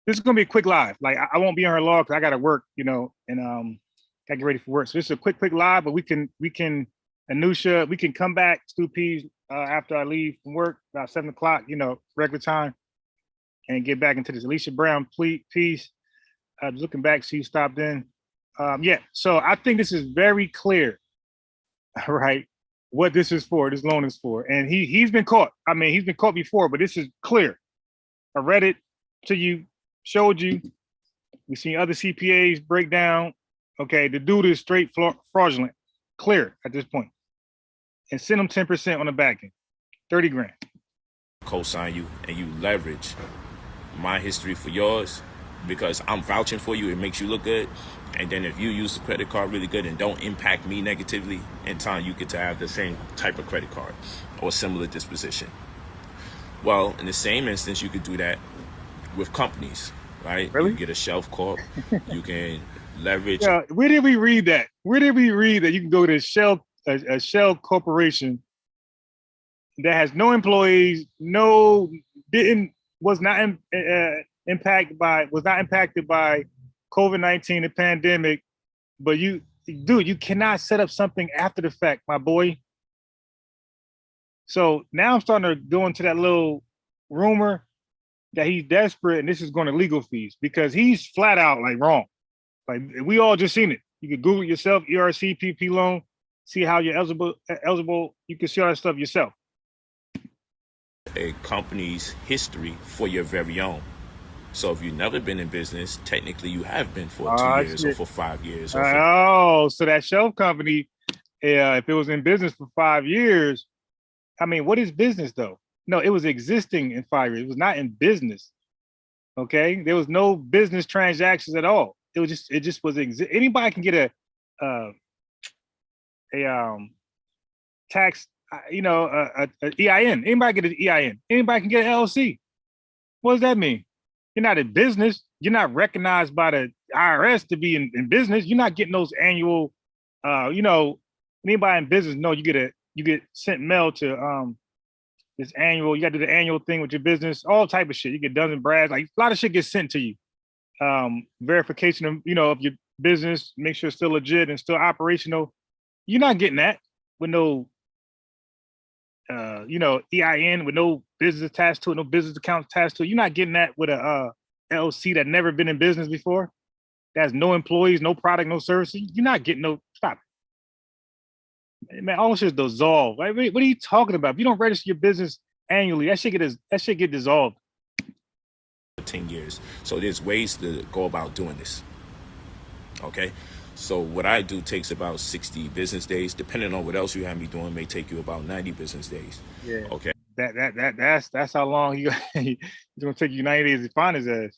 This is gonna be a quick live. Like I won't be on her log because I gotta work, you know, and gotta get ready for work. So this is a quick live, but we can Anusha, we can come back, Stu Peas, after I leave from work about 7 o'clock, you know, regular time, and get back into this. Alicia Brown, peace. Looking back, see you stopped in. Yeah, so I think this is very clear, right? What this is for, this loan is for. And he's been caught. I mean, he's been caught before, but this is clear. I read it to you, showed you. We've seen other CPAs break down. Okay, the dude is straight fraudulent, clear at this point. And send him 10% on the back end, 30 grand. Co-sign you, and you leverage my history for yours because I'm vouching for you. It makes you look good. And then if you use the credit card really good and don't impact me negatively, in time you get to have the same type of credit card or similar disposition. Well, in the same instance, you could do that with companies, right? Really? You get a shelf corp. You can leverage. Yeah, where did we read that? Where did we read that you can go to a shell corporation that has no employees, was not impacted by COVID-19, the pandemic, but you cannot set up something after the fact, my boy. So now I'm starting to go into that little rumor that he's desperate and this is going to legal fees because he's flat out like wrong. Like we all just seen it. You can Google it yourself, ERC, PP loan, see how you're eligible. You can see all that stuff yourself. A company's history for your very own. So if you've never been in business, technically you have been for 2 years or for 5 years. Or So that shelf company, if it was in business for 5 years, I mean, what is business though? No, it was existing in 5 years. It was not in business. Okay, there was no business transactions at all. It just was anybody can get a tax, a EIN. Anybody get an EIN. Anybody can get an LLC. What does that mean? You're not in business. You're not recognized by the IRS to be in business. You're not getting those annual, anybody in business, no, you get sent mail to this annual, you got to do the annual thing with your business, all type of shit. You get Duns and Brads, like a lot of shit gets sent to you. Verification of, of your business, make sure it's still legit and still operational. You're not getting that with no, EIN, with no business attached to it, no business accounts attached to it. You're not getting that with a LLC that never been in business before. That has no employees, no product, no services. You're not getting no, stop it. Man, all this shit's dissolved. Right? What are you talking about? If you don't register your business annually, that shit get dissolved. 10 years. So there's ways to go about doing this. Okay. So what I do takes about 60 business days, depending on what else you have me doing, may take you about 90 business days. Yeah. Okay. That's how long he's gonna take you 90 days to find his ass.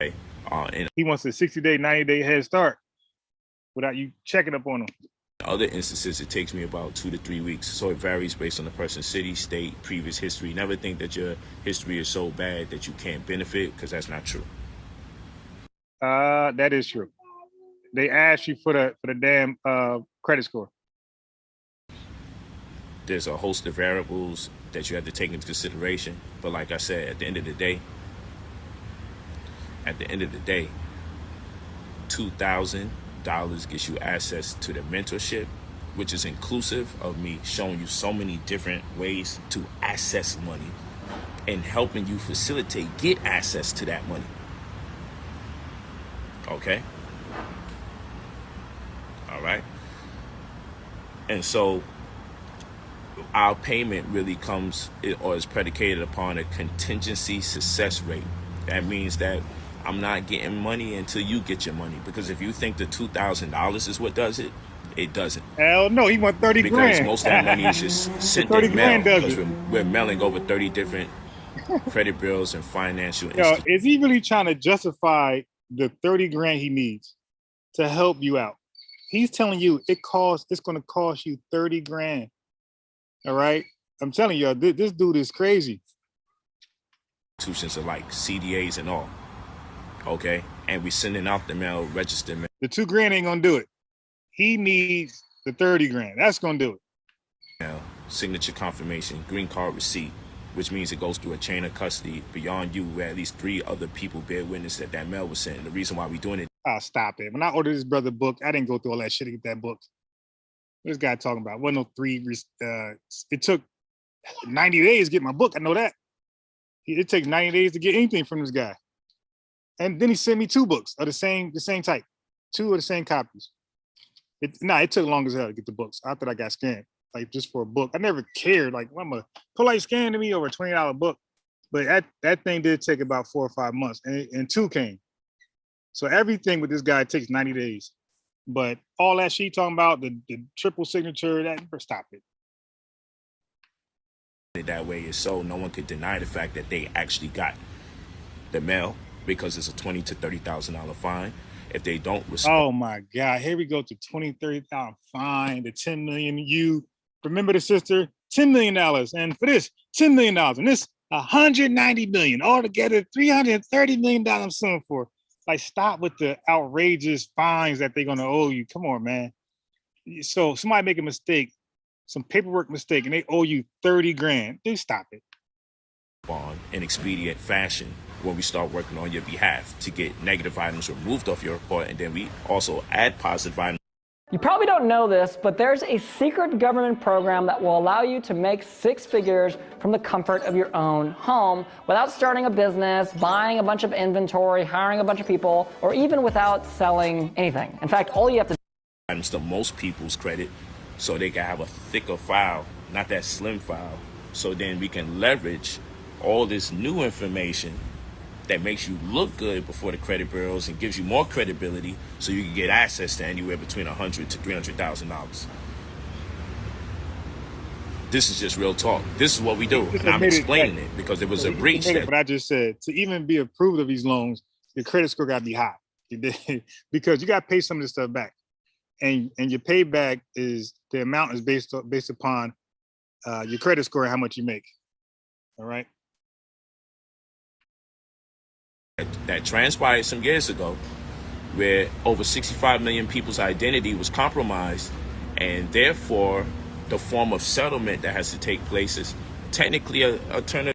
Okay. And he wants a 60-day, 90-day head start without you checking up on him. in other instances, it takes me about 2 to 3 weeks. So it varies based on the person's city, state, previous history. Never think that your history is so bad that you can't benefit, because that's not true. That is true. They ask you for the damn credit score. There's a host of variables that you have to take into consideration. But like I said, at the end of the day, $2,000 gets you access to the mentorship, which is inclusive of me showing you so many different ways to access money and helping you get access to that money. Okay? All right? And so our payment really is predicated upon a contingency success rate. That means that I'm not getting money until you get your money. Because if you think the $2,000 is what does it, it doesn't. Hell no, he want 30 Because grand. most of that money is just sent 30 in mail. grand does Because it. we're mailing over 30 different credit bureaus and financial Yo, institutions. is he really trying to justify the 30 grand he needs to help you out? He's telling you it's going to cost you 30 grand. All right. I'm telling you, this dude is crazy. Institutions are like CDAs and all. Okay. And we sending out the mail, registered mail. The 2 grand ain't going to do it. He needs the 30 grand. That's going to do it. Signature confirmation, green card receipt, which means it goes through a chain of custody beyond you, where at least 3 other people bear witness that that mail was sent. And the reason why we're doing it. Oh, stop it. When I ordered this brother book, I didn't go through all that shit to get that book. This guy talking about wasn't no 3. It took 90 days to get my book. I know that. It takes 90 days to get anything from this guy. And then he sent me 2 books of the same type, 2 of the same copies. It took long as hell to get the books. I thought I got scammed, like just for a book. I never cared. Like, I'm a Polight scam to me over a $20 book. But that thing did take about 4 or 5 months, and 2 came. So everything with this guy takes 90 days. But all that shit talking about, the triple signature, stop it. That way is so no one could deny the fact that they actually got the mail, because it's a $20,000 to $30,000 fine if they don't respond. Oh my God! Here we go to $20,000-$30,000 fine. The $10 million. You remember the sister? $10 million, and for this $10 million, and this $190 million, altogether $330 million. I'm suing for. Like, stop with the outrageous fines that they're gonna owe you. Come on, man. So somebody make a mistake, some paperwork mistake, and they owe you 30 grand. Dude, stop it. On an expedient fashion when we start working on your behalf to get negative items removed off your report, and then we also add positive items. You probably don't know this, but there's a secret government program that will allow you to make 6 figures from the comfort of your own home without starting a business, buying a bunch of inventory, hiring a bunch of people, or even without selling anything. In fact, all you have to items to most people's credit so they can have a thicker file, not that slim file. So then we can leverage all this new information that makes you look good before the credit bureaus and gives you more credibility, so you can get access to anywhere between $100,000 to $300,000. This is just real talk. This is what we do, and I'm explaining it because there was a breach. What I just said, to even be approved of these loans, your credit score got to be high, because you got to pay some of this stuff back, and your payback is the amount is based upon your credit score and how much you make. All right. That transpired some years ago, where over 65 million people's identity was compromised, and therefore the form of settlement that has to take place is technically a turn of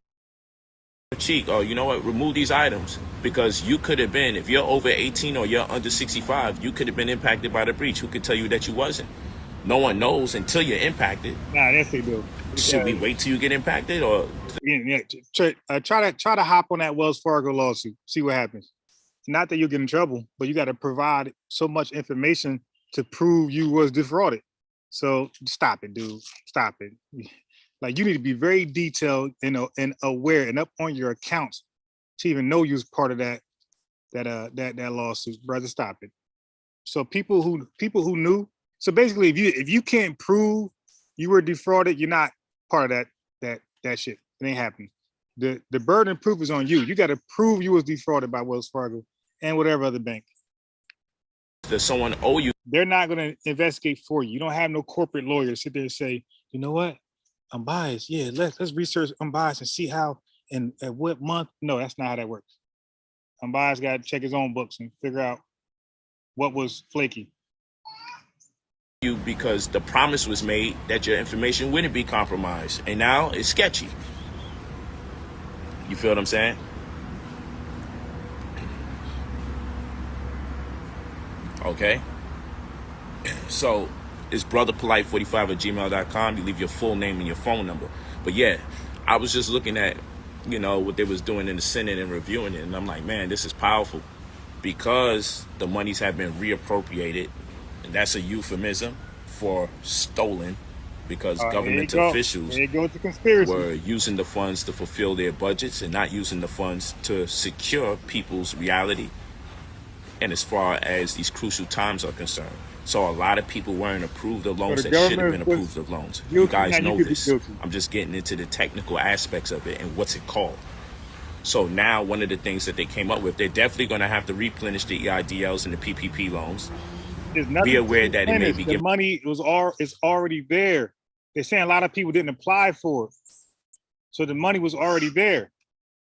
the cheek. Oh, you know what? Remove these items, because you could have been, if you're over 18 or you're under 65, you could have been impacted by the breach. Who could tell you that you wasn't? No one knows until you're impacted. Nah, yes they do. Should we wait till you get impacted, or try to hop on that Wells Fargo lawsuit, see what happens. Not that you'll get in trouble, but you got to provide so much information to prove you was defrauded. So stop it, dude. Stop it. Like, you need to be very detailed, and aware and up on your accounts to even know you was part of that lawsuit, brother. Stop it. So people who knew. So basically, if you can't prove you were defrauded, you're not part of that shit. It ain't happening. The burden of proof is on you. You got to prove you was defrauded by Wells Fargo and whatever other bank. does someone owe you? They're not going to investigate for you. You don't have no corporate lawyer sit there and say, you know what, I'm biased. Yeah, let's research unbiased and see how and at what month. No, that's not how that works. Unbiased got to check his own books and figure out what was flaky. You because the promise was made that your information wouldn't be compromised, and now it's sketchy. You feel what I'm saying? Okay. So it's brotherpolight45@gmail.com. You leave your full name and your phone number. But yeah, I was just looking at, what they was doing in the Senate and reviewing it, and I'm like, man, this is powerful, because the monies have been reappropriated, and that's a euphemism for stolen, because Here you government go. officials Here you go with the conspiracy. were using the funds to fulfill their budgets and not using the funds to secure people's reality. And as far as these crucial times are concerned. So a lot of people weren't approved of loans the that should have government been was approved of loans. guilty, You guys now you know could be this. guilty. I'm just getting into the technical aspects of it and what's it called. So now one of the things that they came up with, they're definitely going to have to replenish the EIDLs and the PPP loans. There's nothing Be aware to that it may replenish. be the given money is already there. They're saying a lot of people didn't apply for it. So the money was already there.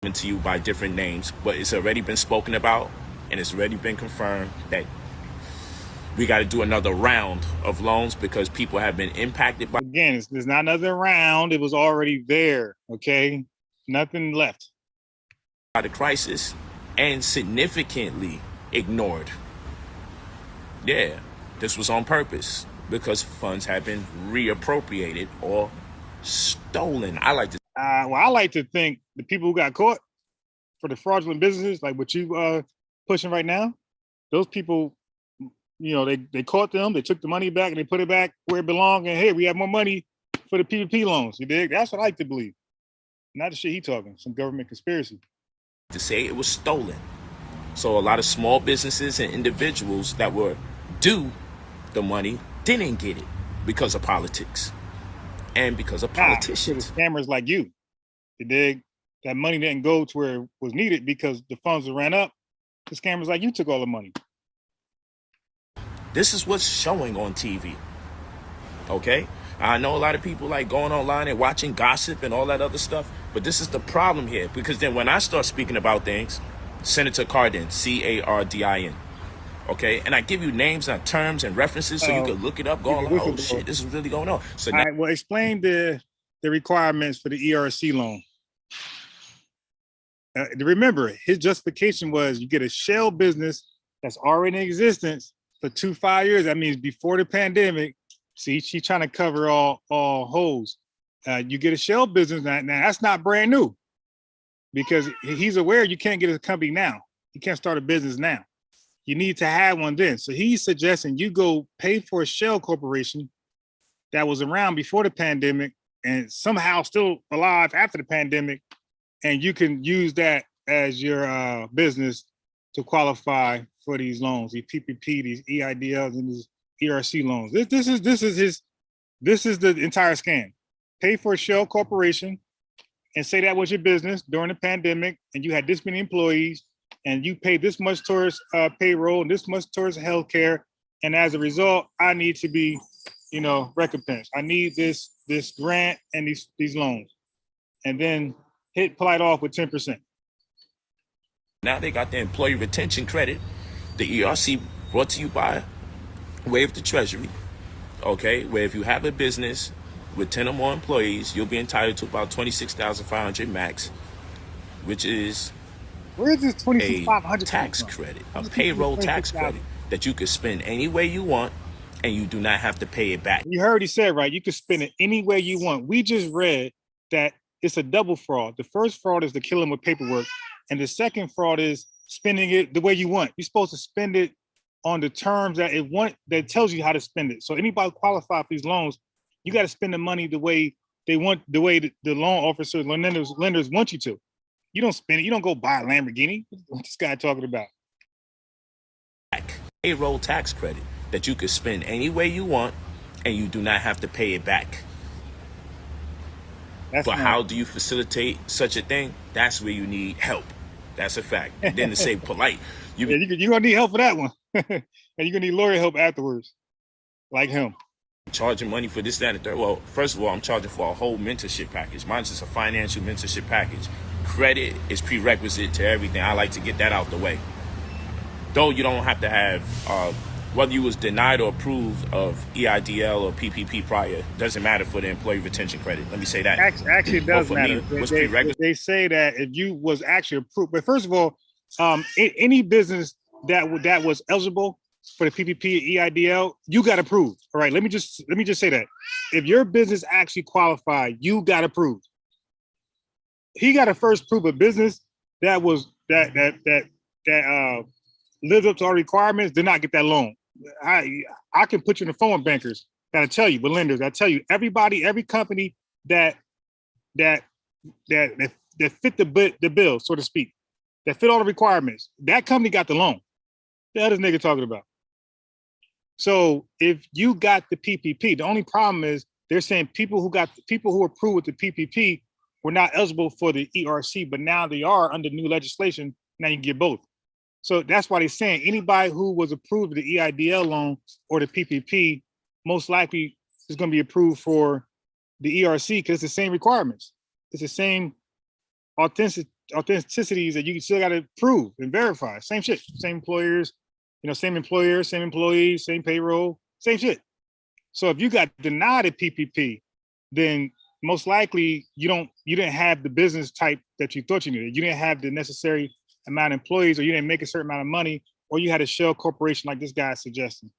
to you by different names, but it's already been spoken about and it's already been confirmed that we got to do another round of loans because people have been impacted by. Again, there's not another round. It was already there. Okay, nothing left. By the crisis and significantly ignored. Yeah, this was on purpose because funds have been reappropriated or stolen. I like to. Well, I like to think the people who got caught for the fraudulent businesses, like what you pushing right now, those people, you know, they caught them, they took the money back and they put it back where it belonged. And hey, we have more money for the PPP loans. You dig? That's what I like to believe. Not the shit he talking, some government conspiracy. To say it was stolen. So a lot of small businesses and individuals that were due the money didn't get it because of politics and because of politicians. Scammers like you dig? That money didn't go to where it was needed because the funds ran up. The scammers like you took all the money. This is what's showing on TV. Okay? I know a lot of people like going online and watching gossip and all that other stuff, but this is the problem here because then when I start speaking about things, Senator Cardin, Cardin, okay, and I give you names and terms and references so you can look it up, go, oh shit, this is really going on. So all right, well, explain the requirements for the ERC loan. Remember, his justification was you get a shell business that's already in existence for 5 years. That means before the pandemic. See, she's trying to cover all holes. You get a shell business now that's not brand new because he's aware you can't get a company now. You can't start a business now. You need to have one then. So he's suggesting you go pay for a shell corporation that was around before the pandemic and somehow still alive after the pandemic, and you can use that as your business to qualify for these loans, these PPP, these EIDLs, and these ERC loans. This is the entire scam. Pay for a shell corporation and say that was your business during the pandemic, and you had this many employees, and you paid this much towards payroll and this much towards healthcare, and as a result, I need to be, recompensed. I need this grant and these loans, and then hit Polight off with 10%. Now they got the employee retention credit, the ERC, brought to you by way of the Treasury, okay, where if you have a business with 10 or more employees, you'll be entitled to about $26,500 max, which is where is this a tax credit, a payroll tax credit that you could spend any way you want and you do not have to pay it back. You heard he said, right, you can spend it any way you want. We just read that it's a double fraud. The first fraud is to kill him with paperwork, and the second fraud is spending it the way you want. You're supposed to spend it on the terms that tells you how to spend it. So anybody qualify for these loans, you got to spend the money the way they want, the way the loan officers, lenders want you to. You don't spend it. You don't go buy a Lamborghini. What's this guy talking about? Payroll tax credit that you could spend any way you want and you do not have to pay it back. But how do you facilitate such a thing? That's where you need help. That's a fact. And then to say Polight, you're gonna need help for that one. And you're gonna need lawyer help afterwards, like him. Charging money for this, that, and the third. Well, first of all, I'm charging for a whole mentorship package. Mine's just a financial mentorship package. Credit is prerequisite to everything. I like to get that out the way. Though you don't have to have, whether you was denied or approved of EIDL or PPP prior, doesn't matter for the employee retention credit. Let me say that. Actually, it does matter. Me, they say that if you was actually approved, but first of all, any business that was eligible for the PPP EIDL, you got approved. All right, let me just say that if your business actually qualified, you got approved. He got to first prove a business that lived up to our requirements, did not get that loan. I can put you in the phone with bankers Gotta tell you, with lenders, I tell you, everybody, every company that fit the bill, so to speak, that fit all the requirements, that company got the loan. The hell is nigga talking about? So if you got the PPP, the only problem is they're saying people who approved with the PPP were not eligible for the ERC, but now they are under new legislation. Now you can get both. So that's why they're saying anybody who was approved of the EIDL loan or the PPP most likely is going to be approved for the ERC because it's the same requirements. It's the same authenticities that you still got to prove and verify. Same shit, same employers, same employers, same employees, same payroll, same shit. So if you got denied a PPP, then most likely you didn't have the business type that you thought you needed. You didn't have the necessary amount of employees, or you didn't make a certain amount of money, or you had a shell corporation like this guy is suggesting.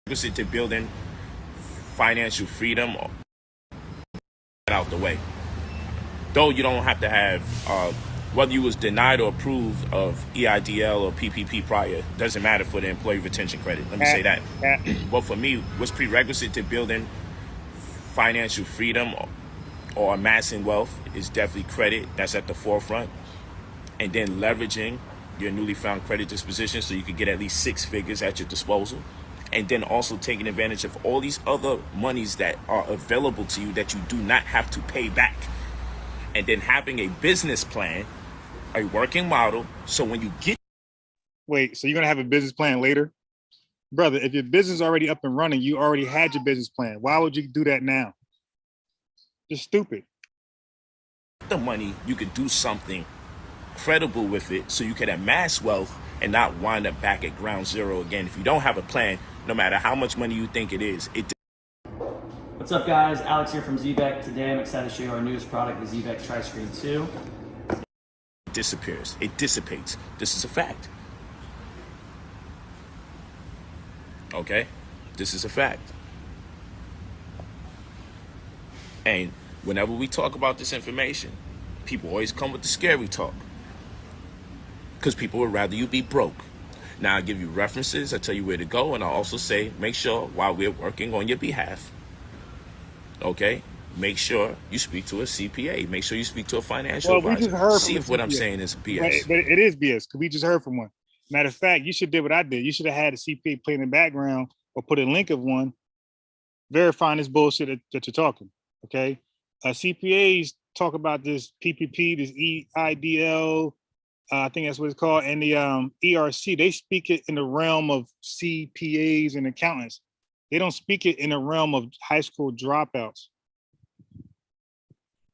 To building financial freedom out the way. Though you don't have to have, whether you was denied or approved of EIDL or PPP prior, doesn't matter for the employee retention credit. Let me say that. But for me, what's prerequisite to building financial freedom or amassing wealth is definitely credit. That's at the forefront. And then leveraging your newly found credit disposition so you can get at least 6 figures at your disposal. And then also taking advantage of all these other monies that are available to you that you do not have to pay back. And then having a business plan, a working model, so when you get... Wait, so you're going to have a business plan later? Brother, if your business is already up and running, you already had your business plan. Why would you do that now? Just stupid. The money, you could do something credible with it so you can amass wealth and not wind up back at ground zero again. If you don't have a plan, no matter how much money you think it is, What's up, guys? Alex here from ZVEC. Today I'm excited to show you our newest product, the ZVEC Tri-Screen 2. disappears. It dissipates. This is a fact. Okay? This is a fact. And whenever we talk about this information, people always come with the scary talk. Because people would rather you be broke. Now, I give you references, I tell you where to go, and I'll also say, make sure while we're working on your behalf, okay, make sure you speak to a CPA. Make sure you speak to a financial advisor. See if what I'm saying is BS. But it is BS, because we just heard from one. Matter of fact, you should do what I did. You should have had a CPA play in the background or put a link of one verifying this bullshit that you're talking, okay? CPAs talk about this PPP, this EIDL, I think that's what it's called, and the ERC. They speak it in the realm of CPAs and accountants. They don't speak it in the realm of high school dropouts.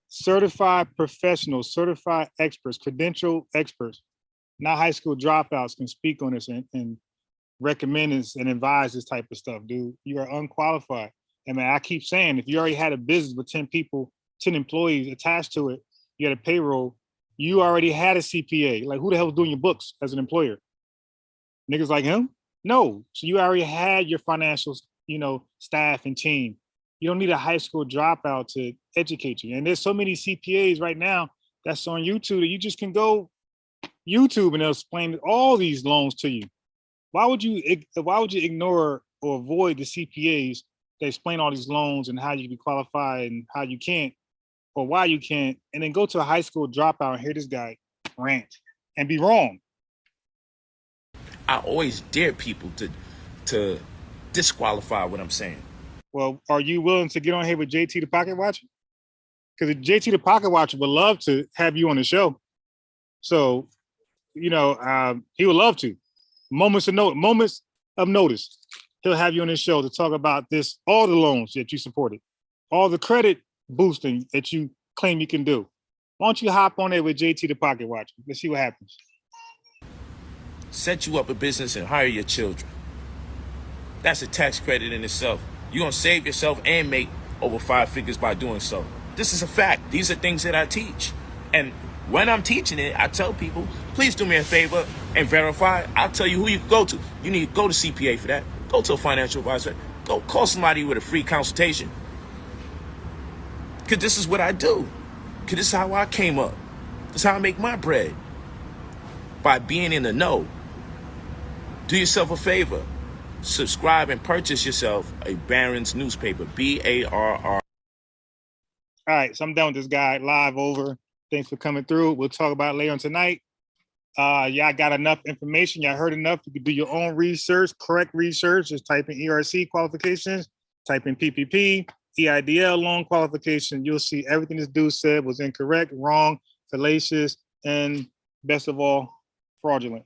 Certified professionals, certified experts, credential experts, not high school dropouts, can speak on this and recommend this and advise this type of stuff, dude. You are unqualified. And man, I keep saying, if you already had a business with 10 people, 10 employees attached to it, you had a payroll, you already had a CPA. Like, who the hell is doing your books as an employer? Niggas like him? No. So you already had your financial, staff and team. You don't need a high school dropout to educate you. And there's so many CPAs right now that's on YouTube that you just can go YouTube and they'll explain all these loans to you. Why would you ignore or avoid the CPAs that explain all these loans and how you can qualify and how you can't, or why you can't, and then go to a high school dropout and hear this guy rant and be wrong? I always dare people to disqualify what I'm saying. Well, are you willing to get on here with JT the Pocket Watcher? Because JT the Pocket Watcher would love to have you on the show. So, he would love to. Moments of notice. He'll have you on his show to talk about this, all the loans that you supported, all the credit boosting that you claim you can do. Why don't you hop on there with JT the Pocket Watcher? Let's see what happens. Set you up a business and hire your children. That's a tax credit in itself. You're going to save yourself and make over 5 figures by doing so. This is a fact. These are things that I teach. And when I'm teaching it, I tell people, please do me a favor and verify. I'll tell you who you can go to. You need to go to CPA for that. Go to a financial advisor. Go call somebody with a free consultation. Because this is what I do. Because this is how I came up. This is how I make my bread. By being in the know. Do yourself a favor. subscribe and purchase yourself a Barron's newspaper, BARR. All right, so I'm done with this guy. Live over. Thanks for coming through. We'll talk about it later on tonight. Y'all got enough information. Y'all heard enough. You can do your own research, correct research. Just type in ERC qualifications, type in PPP, EIDL loan qualification. You'll see everything this dude said was incorrect, wrong, fallacious, and best of all, fraudulent.